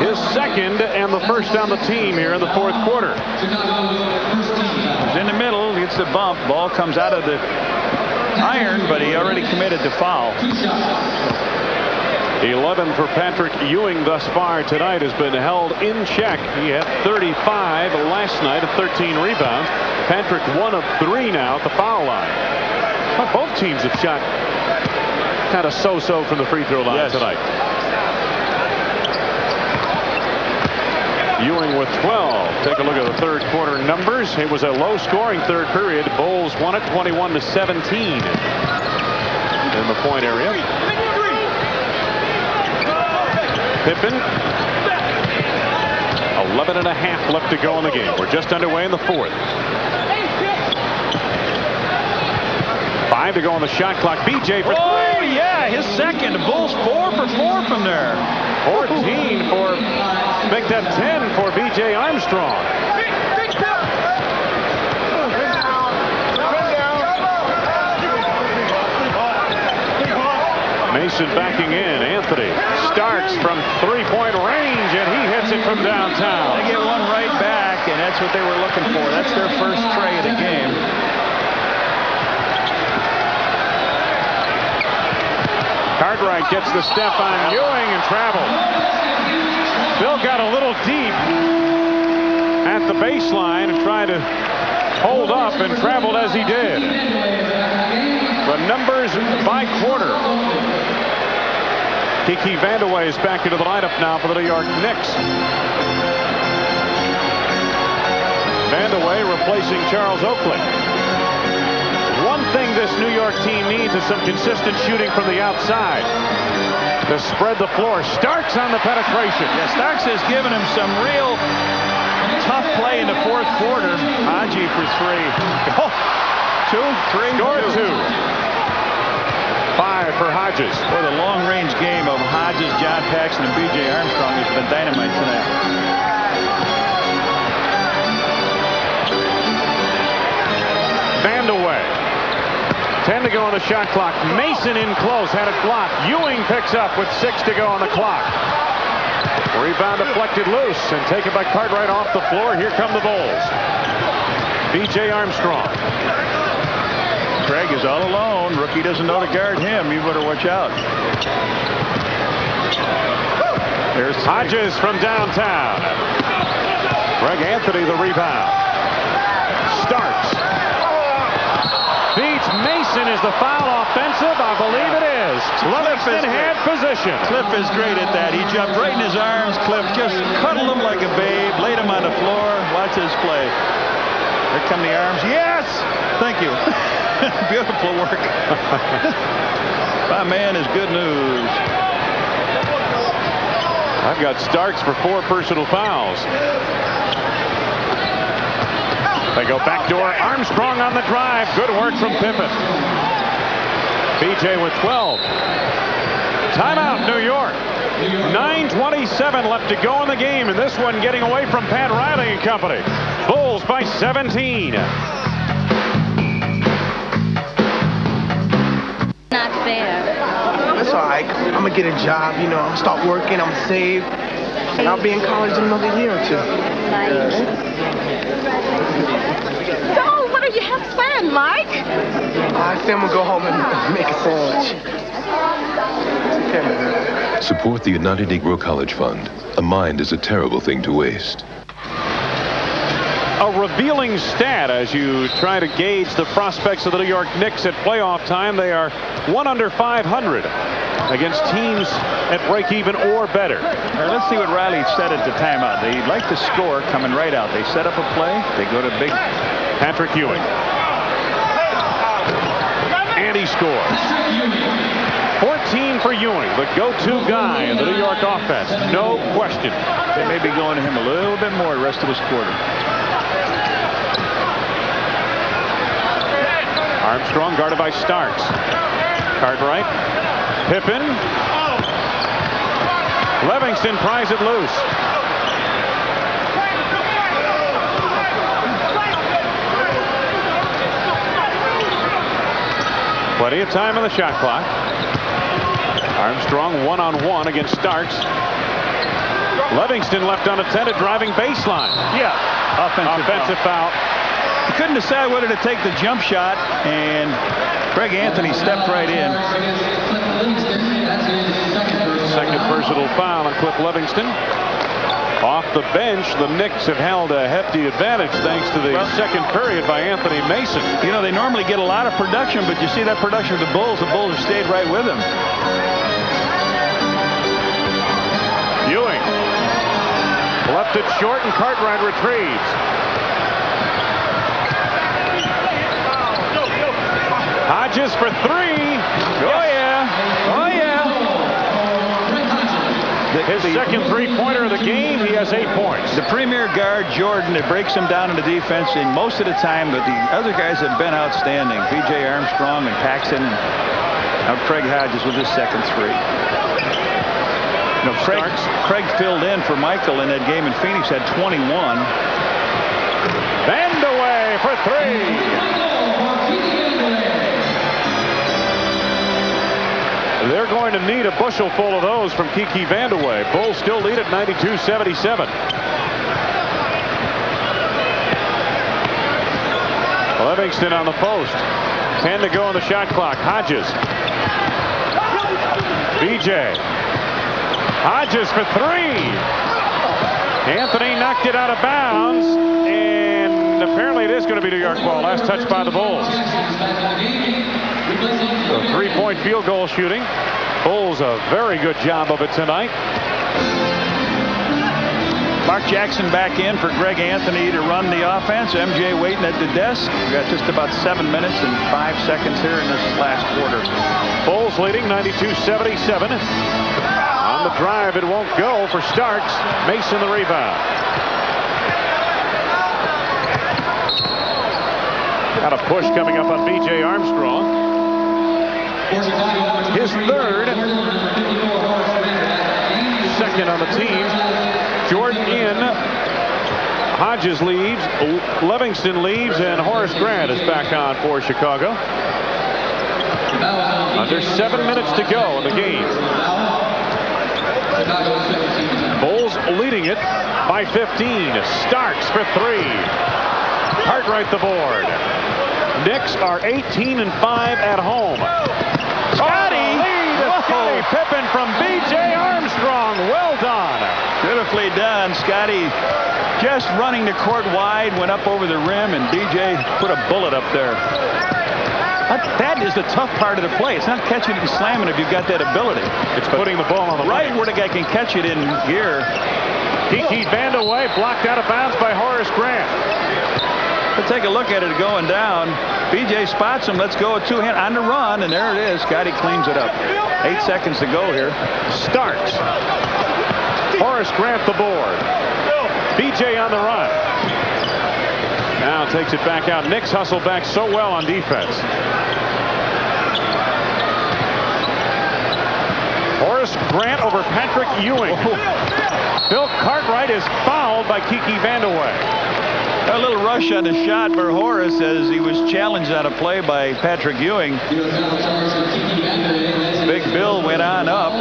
His second and the first on the team here in the fourth quarter.
He's in the middle, gets the bump. Ball comes out of the iron, but he already committed the foul.
11 for Patrick Ewing thus far tonight has been held in check. He had 35 last night and 13 rebounds. Patrick 1 of 3 now at the foul line. But both teams have shot kind of so-so from the free throw line tonight. Ewing with 12. Take a look at the third quarter numbers. It was a low-scoring third period. Bulls won it 21-17 in the point area. Pippen. 11.5 left to go in the game. We're just underway in the fourth. 5 to go on the shot clock. BJ for 3.
Oh, yeah, his second. The Bulls 4 for 4 from there.
14 for, make that 10 for BJ Armstrong. Mason backing in. Anthony starts from 3-point range, and he hits it from downtown.
They get one right back, and that's what they were looking for. That's their first tray of the game.
Cartwright gets the step on Ewing and traveled. Bill got a little deep at the baseline and tried to hold up and traveled as he did. The numbers by quarter. Kiki Vandeweghe is back into the lineup now for the New York Knicks. Vandeweghe replacing Charles Oakley. One thing this New York team needs is some consistent shooting from the outside to spread the floor. Starks on the penetration.
Yeah, Starks has given him some real tough play in the fourth quarter. Haji for 3. Oh, 2, 3,
score 2. 5 for Hodges.
For the long-range game of Hodges, John Paxson, and B.J. Armstrong has been dynamite tonight.
Vandeweghe. 10 to go on the shot clock. Mason in close, had it blocked. Ewing picks up with 6 to go on the clock. Rebound deflected loose and taken by Cartwright off the floor. Here come the Bulls. B.J. Armstrong.
Craig is all alone. Rookie doesn't know to guard him. You better watch out.
There's Hodges from downtown. Greg Anthony the rebound. Starks. Beats Mason. Is the foul offensive? I believe it is. Livingston had position.
Cliff is great at that. He jumped right in his arms. Cliff just cuddled him like a babe, laid him on the floor. Watch his play. Here come the arms. Yes! Thank you. Beautiful work. My man is good news.
I've got Starks for 4 personal fouls. They go backdoor. Armstrong on the drive. Good work from Pippen. BJ with 12. Timeout, New York. 9:27 left to go in the game, and this one getting away from Pat Riley and company. Bulls by 17.
like, I'm going to get a job, you know, I'm going to start working, I'm going to save, and I'll be in college in another year or two.
So, what are you having planned, Mike?
I think I'm going to go home and make a sandwich.
Support the United Negro College Fund. A mind is a terrible thing to waste.
A revealing stat as you try to gauge the prospects of the New York Knicks at playoff time. They are 1 under 500 against teams at break even or better.
Now, let's see what Riley said at the timeout. They like to score coming right out. They set up a play. They go to big
Patrick Ewing. And he scores. 14 for Ewing, the go-to guy in the New York offense. No question.
They may be going to him a little bit more the rest of this quarter.
Armstrong guarded by Starks. Cartwright. Pippen. Livingston pries it loose. Plenty of time on the shot clock. Armstrong one-on-one against Starks. Livingston left unattended, driving baseline.
Yeah, offensive foul. He couldn't decide whether to take the jump shot, and Greg Anthony stepped right in.
Second personal foul on Cliff Livingston. Off the bench, the Knicks have held a hefty advantage thanks to the second period by Anthony Mason.
You know, they normally get a lot of production, but you see that production of the Bulls have stayed right with them.
Ewing left it short, and Cartwright retrieves. Hodges for three. Oh yeah. Oh yeah. His second three-pointer of the game. He has 8 points.
The premier guard, Jordan, it breaks him down in the defense and most of the time, but the other guys have been outstanding. B.J. Armstrong and Paxton. Now Craig Hodges with his second three. You know, Craig filled in for Michael in that game in Phoenix, had 21.
Bend away for three. They're going to need a bushel full of those from Kiki Vandeweghe. Bulls still lead at 92-77. Livingston on the post. 10 to go on the shot clock. Hodges. BJ. Hodges for three. Anthony knocked it out of bounds. And apparently it is going to be New York ball. Last touch by the Bulls. So three-point field goal shooting. Bulls a very good job of it tonight.
Mark Jackson back in for Greg Anthony to run the offense. MJ waiting at the desk. We've got just about 7 minutes and 5 seconds here in this last quarter.
Bulls leading 92-77. On the drive, it won't go for Starks. Mason the rebound. Got a push coming up on B.J. Armstrong. His third. Second on the team. Jordan in. Hodges leaves. Livingston leaves. And Horace Grant is back on for Chicago. Under 7 minutes to go in the game. Bulls leading it by 15. Starks for three. Cartwright the board. Knicks are 18-5 at home. Scotty Pippen from B.J. Armstrong. Well done.
Beautifully done. Scotty just running the court wide, went up over the rim, and B.J. put a bullet up there. That is the tough part of the play. It's not catching it and slamming if you've got that ability.
It's putting the ball on the
right where the guy can catch it in gear.
Kiki Vandeweghe blocked out of bounds by Horace Grant.
Let's take a look at it going down. BJ spots him. Let's go a two-hand on the run, and there it is. Scotty cleans it up. 8 seconds to go here.
Starks. Horace Grant the board. BJ on the run. Now takes it back out. Knicks hustle back so well on defense. Horace Grant over Patrick Ewing. Bill Cartwright is fouled by Kiki Vandeweghe.
A little rush on the shot for Horace as he was challenged on a play by Patrick Ewing. Big Bill went on up.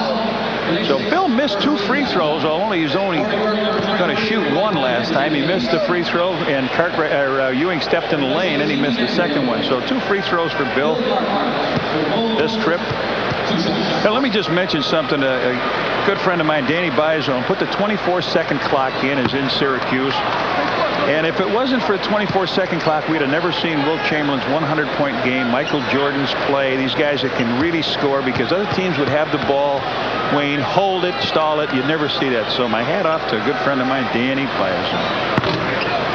So Bill missed 2 free throws. He's only going to shoot 1 last time. He missed the free throw, and Ewing stepped in the lane, and he missed the second one. So 2 free throws for Bill this trip. Now, let me just mention something. A good friend of mine, Danny Bizone, put the 24-second clock in in Syracuse. And if it wasn't for the 24-second clock, we'd have never seen Wilt Chamberlain's 100-point game, Michael Jordan's play, these guys that can really score, because other teams would have the ball, Wayne, hold it, stall it. You'd never see that. So my hat off to a good friend of mine, Danny Bizone.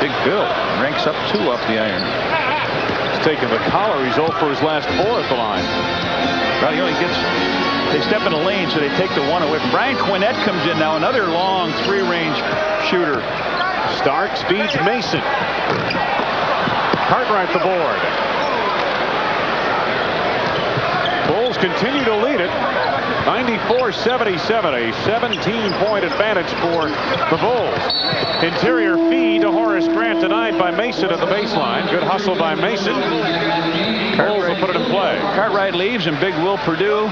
Big Bill ranks up 2 off the iron.
He's taking the collar. He's 0 for his last 4 at the line.
Well, he only gets, they step in the lane, so they take the 1 away. Brian Quinnett comes in now, another long 3-range shooter.
Starks beats Mason. Cartwright the board. Bulls continue to lead it. 94-77, a 17-point advantage for the Bulls. Interior feed to Horace Grant, denied by Mason at the baseline. Good hustle by Mason. Bulls will put it in play.
Cartwright leaves, and big Will Perdue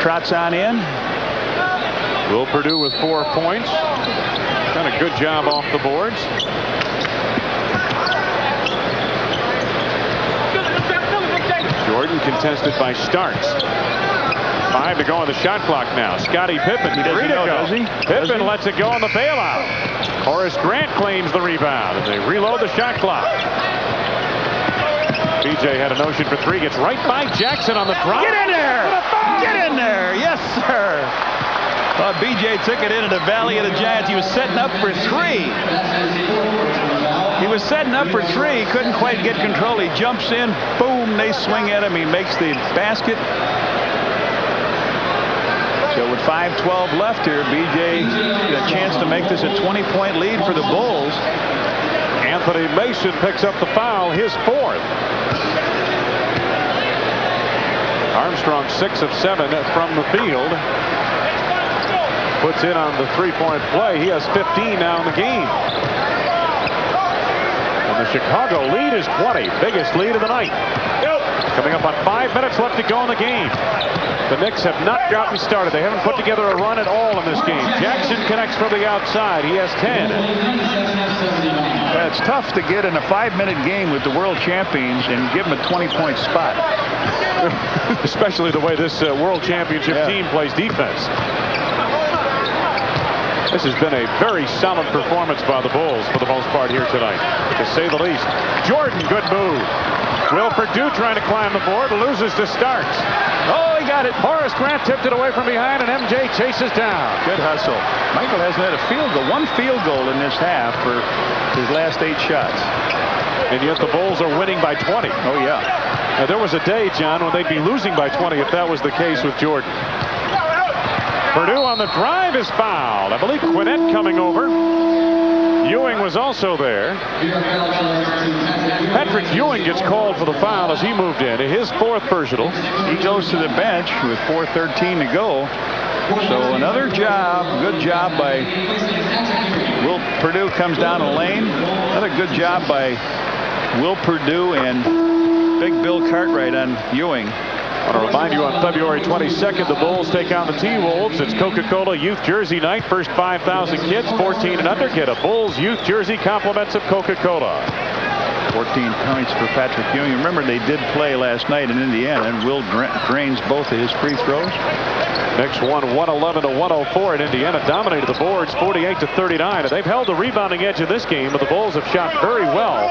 trots on in.
Will Perdue with 4 points. Done a good job off the boards. Jordan contested by Starks. 5 to go on the shot clock now. Scottie Pippen, 3 to go.
Does he?
Pippen lets it go on the bailout. Horace Grant claims the rebound, and they reload the shot clock. BJ had a notion for 3, gets right by Jackson on the drive.
Get in there! Get in there! Yes, sir! Well, BJ took it into the Valley of the Giants. He was setting up for 3. He was setting up for 3. He couldn't quite get control. He jumps in. Boom! They swing at him. He makes the basket. So with 5:12 left here, BJ had a chance to make this a 20-point lead for the Bulls.
Anthony Mason picks up the foul, his 4th. Armstrong 6 of 7 from the field. Puts in on the 3-point play. He has 15 now in the game. And the Chicago lead is 20. Biggest lead of the night. Coming up on 5 minutes left to go in the game. The Knicks have not gotten started. They haven't put together a run at all in this game. Jackson connects from the outside. He has 10.
Yeah, it's tough to get in a 5-minute game with the world champions and give them a 20-point spot.
Especially the way this world championship team plays defense. This has been a very solid performance by the Bulls for the most part here tonight, to say the least. Jordan, good move. Will Perdue trying to climb the board, loses to Starks. Oh, he got it. Horace Grant tipped it away from behind, and MJ chases down.
Good hustle. Michael hasn't had a field goal, 1 field goal in this half for his last 8 shots.
And yet the Bulls are winning by 20.
Oh, yeah.
Now, there was a day, John, when they'd be losing by 20 if that was the case with Jordan. Perdue on the drive is fouled. I believe Quinnett coming over. Ewing was also there. Patrick Ewing gets called for the foul as he moved in. His 4th personal.
He goes to the bench with 4:13 to go. So another job, good job by Will Perdue comes down the lane. Another good job by Will Perdue and Big Bill Cartwright on Ewing.
I want to remind you, on February 22nd, the Bulls take on the T-Wolves. It's Coca-Cola Youth Jersey Night. First 5,000 kids, 14 and under, get a Bulls Youth Jersey, compliments of Coca-Cola.
14 points for Patrick Ewing. Remember, they did play last night in Indiana, and Will drains both of his free throws.
Knicks won 111-104 at Indiana, dominated the boards 48-39. And they've held the rebounding edge of this game, but the Bulls have shot very well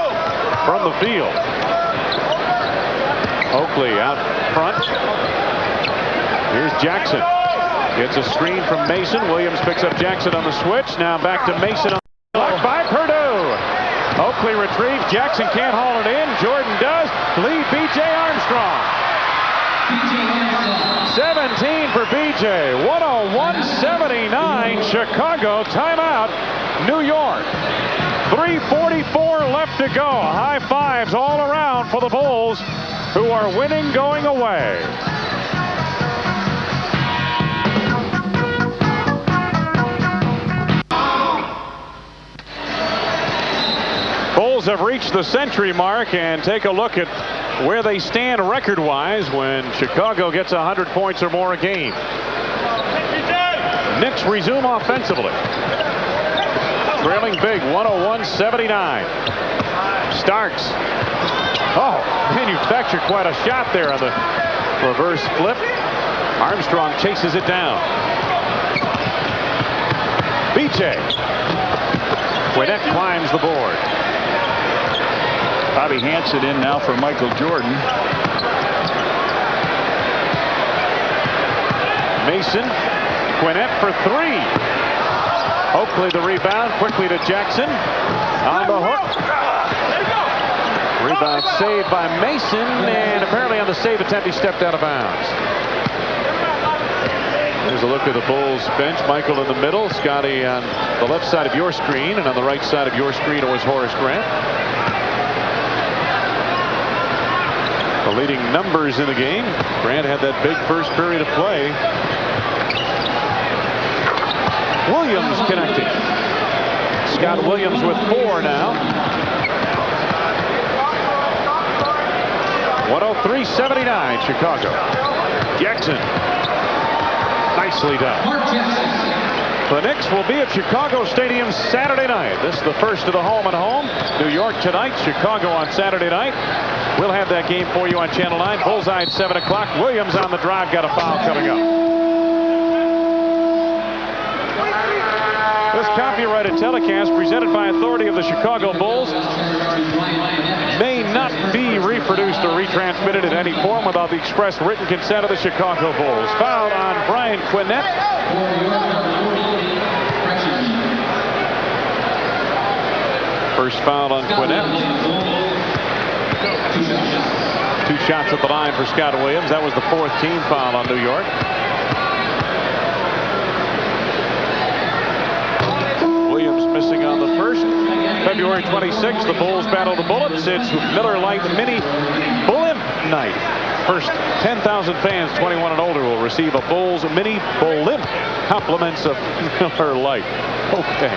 from the field. Oakley out front. Here's Jackson. Gets a screen from Mason. Williams picks up Jackson on the switch. Now back to Mason on the block by Perdue. Oakley retrieves. Jackson can't haul it in. Jordan does. Lead B.J. Armstrong. 17 for B.J. 101-79. Chicago timeout. New York. 3:44 left to go. High fives all around for the Bulls, who are winning going away. Bulls have reached the century mark, and take a look at where they stand record-wise when Chicago gets 100 points or more a game. Knicks resume offensively. Trailing big, 101-79. Starks. Oh, manufactured quite a shot there on the reverse flip. Armstrong chases it down. BJ. Quinnett climbs the board.
Bobby Hansen in now for Michael Jordan.
Mason. Quinnett for three. Oakley the rebound. Quickly to Jackson. On the hook. Rebound saved by Mason. And apparently on the save attempt he stepped out of bounds. There's a look at the Bulls bench. Michael in the middle. Scotty on the left side of your screen. And on the right side of your screen was Horace Grant. The leading numbers in the game. Grant had that big first period of play. Williams connecting. Scott Williams with 4 now. 103-79 Chicago. Jackson. Nicely done. The Knicks will be at Chicago Stadium Saturday night. This is the first of the home and home. New York tonight, Chicago on Saturday night. We'll have that game for you on Channel 9. Bullseye at 7 o'clock. Williams on the drive. Got a foul coming up. This copyrighted telecast presented by authority of the Chicago Bulls may not be reproduced or retransmitted in any form without the express written consent of the Chicago Bulls. Foul on Brian Quinnett. First foul on Quinnett. 2 shots at the line for Scott Williams. That was the 4th team foul on New York. Williams missing on the first. February 26th, the Bulls battle the Bullets. It's Miller Lite Mini Bull-Imp Night. First 10,000 fans 21 and older will receive a Bulls Mini Bull-Imp. Compliments of Miller Lite. Okay.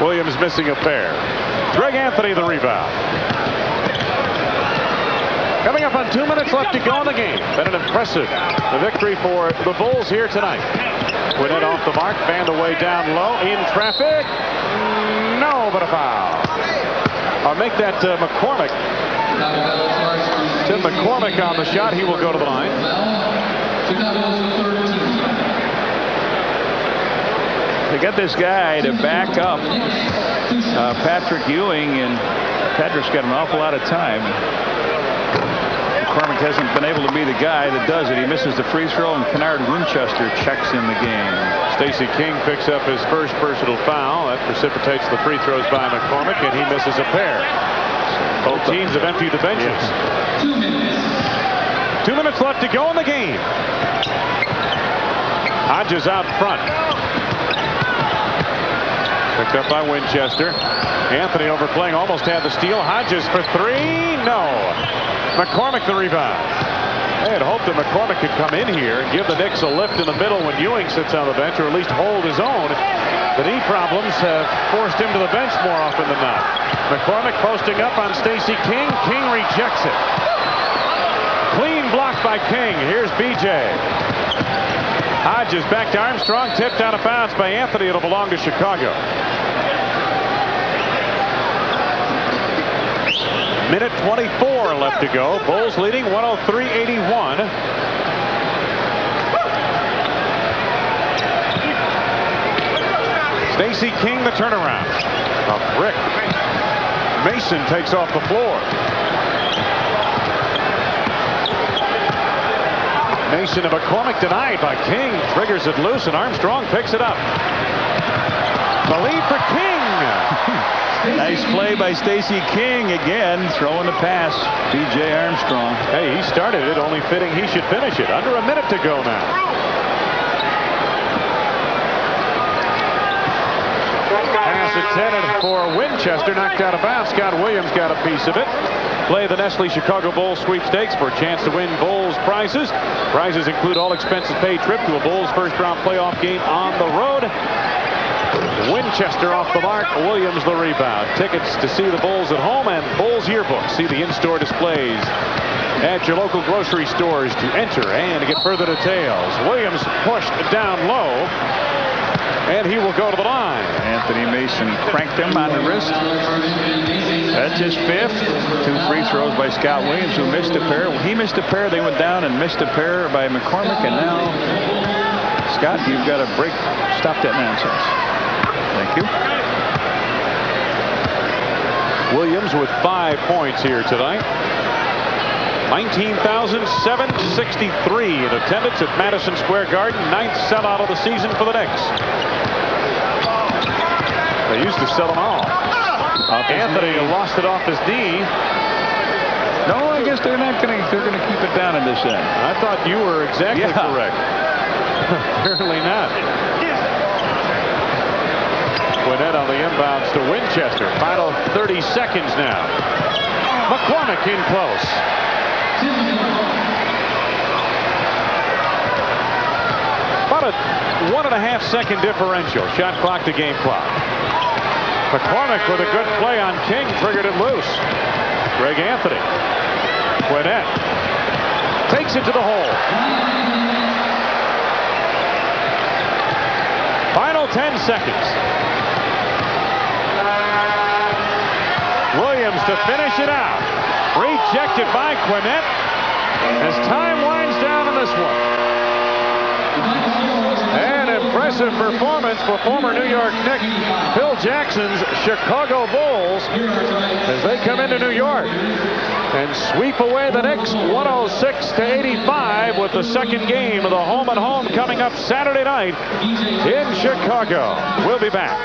Williams missing a pair. Greg Anthony the rebound. Coming up on 2 minutes left to go in the game. Been an impressive victory for the Bulls here tonight. Quinnett off the mark, fanned away down low, in traffic. No, but a foul. I'll make that McCormick. Tim McCormick on the shot. He will go to the line.
They got this guy to back up Patrick Ewing, and Patrick's got an awful lot of time. McCormick hasn't been able to be the guy that does it. He misses the free throw, and Kennard Winchester checks in the game.
Stacey King picks up his first personal foul. That precipitates the free throws by McCormick, and he misses a pair. Both teams have emptied the benches. Yes. 2 minutes left to go in the game. Hodges out front. Picked up by Winchester. Anthony overplaying, almost had the steal. Hodges for three. No. McCormick the rebound. They had hoped that McCormick could come in here and give the Knicks a lift in the middle when Ewing sits on the bench, or at least hold his own. The knee problems have forced him to the bench more often than not. McCormick posting up on Stacey King. King rejects it. Clean block by King. Here's BJ. Hodges back to Armstrong. Tipped out of bounds by Anthony. It'll belong to Chicago. Minute 24 left to go. Bulls leading 103-81. Stacey King the turnaround. A brick. Mason takes off the floor. Mason and McCormick denied by King. Triggers it loose, and Armstrong picks it up. The lead for King.
Nice play by Stacey King again, throwing the pass. B.J. Armstrong.
Hey, he started it, only fitting he should finish it. Under a minute to go now. Pass intended for Winchester, knocked out of bounds. Scott Williams got a piece of it. Play the Nestle Chicago Bulls sweepstakes for a chance to win Bulls prizes. Prizes include all expenses paid trip to a Bulls first round playoff game on the road. Winchester off the mark. Williams the rebound. Tickets to see the Bulls at home and Bulls yearbook. See the in-store displays at your local grocery stores to enter and to get further details. Williams pushed down low, and he will go to the line.
Anthony Mason cranked him on the wrist. That's his 5th. 2 free throws by Scott Williams, who missed a pair. He missed a pair. They went down and missed a pair by McCormick. And now, Scott, you've got to stop that nonsense. Thank you.
Williams with 5 points here tonight. 19,763 in attendance at Madison Square Garden. 9th sellout of the season for the Knicks. They used to sell them all. Anthony lost it off his knee.
No, I guess they're not going to. They're going to keep it down in this end.
I thought you were exactly correct. Apparently not. Quinnett on the inbounds to Winchester. Final 30 seconds now. McCormick in close. About a 1.5 second differential. Shot clock to game clock. McCormick with a good play on King, triggered it loose. Greg Anthony. Quinnett takes it to the hole. Final 10 seconds. Williams to finish it out. Rejected by Quinnett as time winds down in this one. An impressive performance for former New York Knick Phil Jackson's Chicago Bulls as they come into New York and sweep away the Knicks 106-85 with the second game of the home and home coming up Saturday night in Chicago. We'll be back.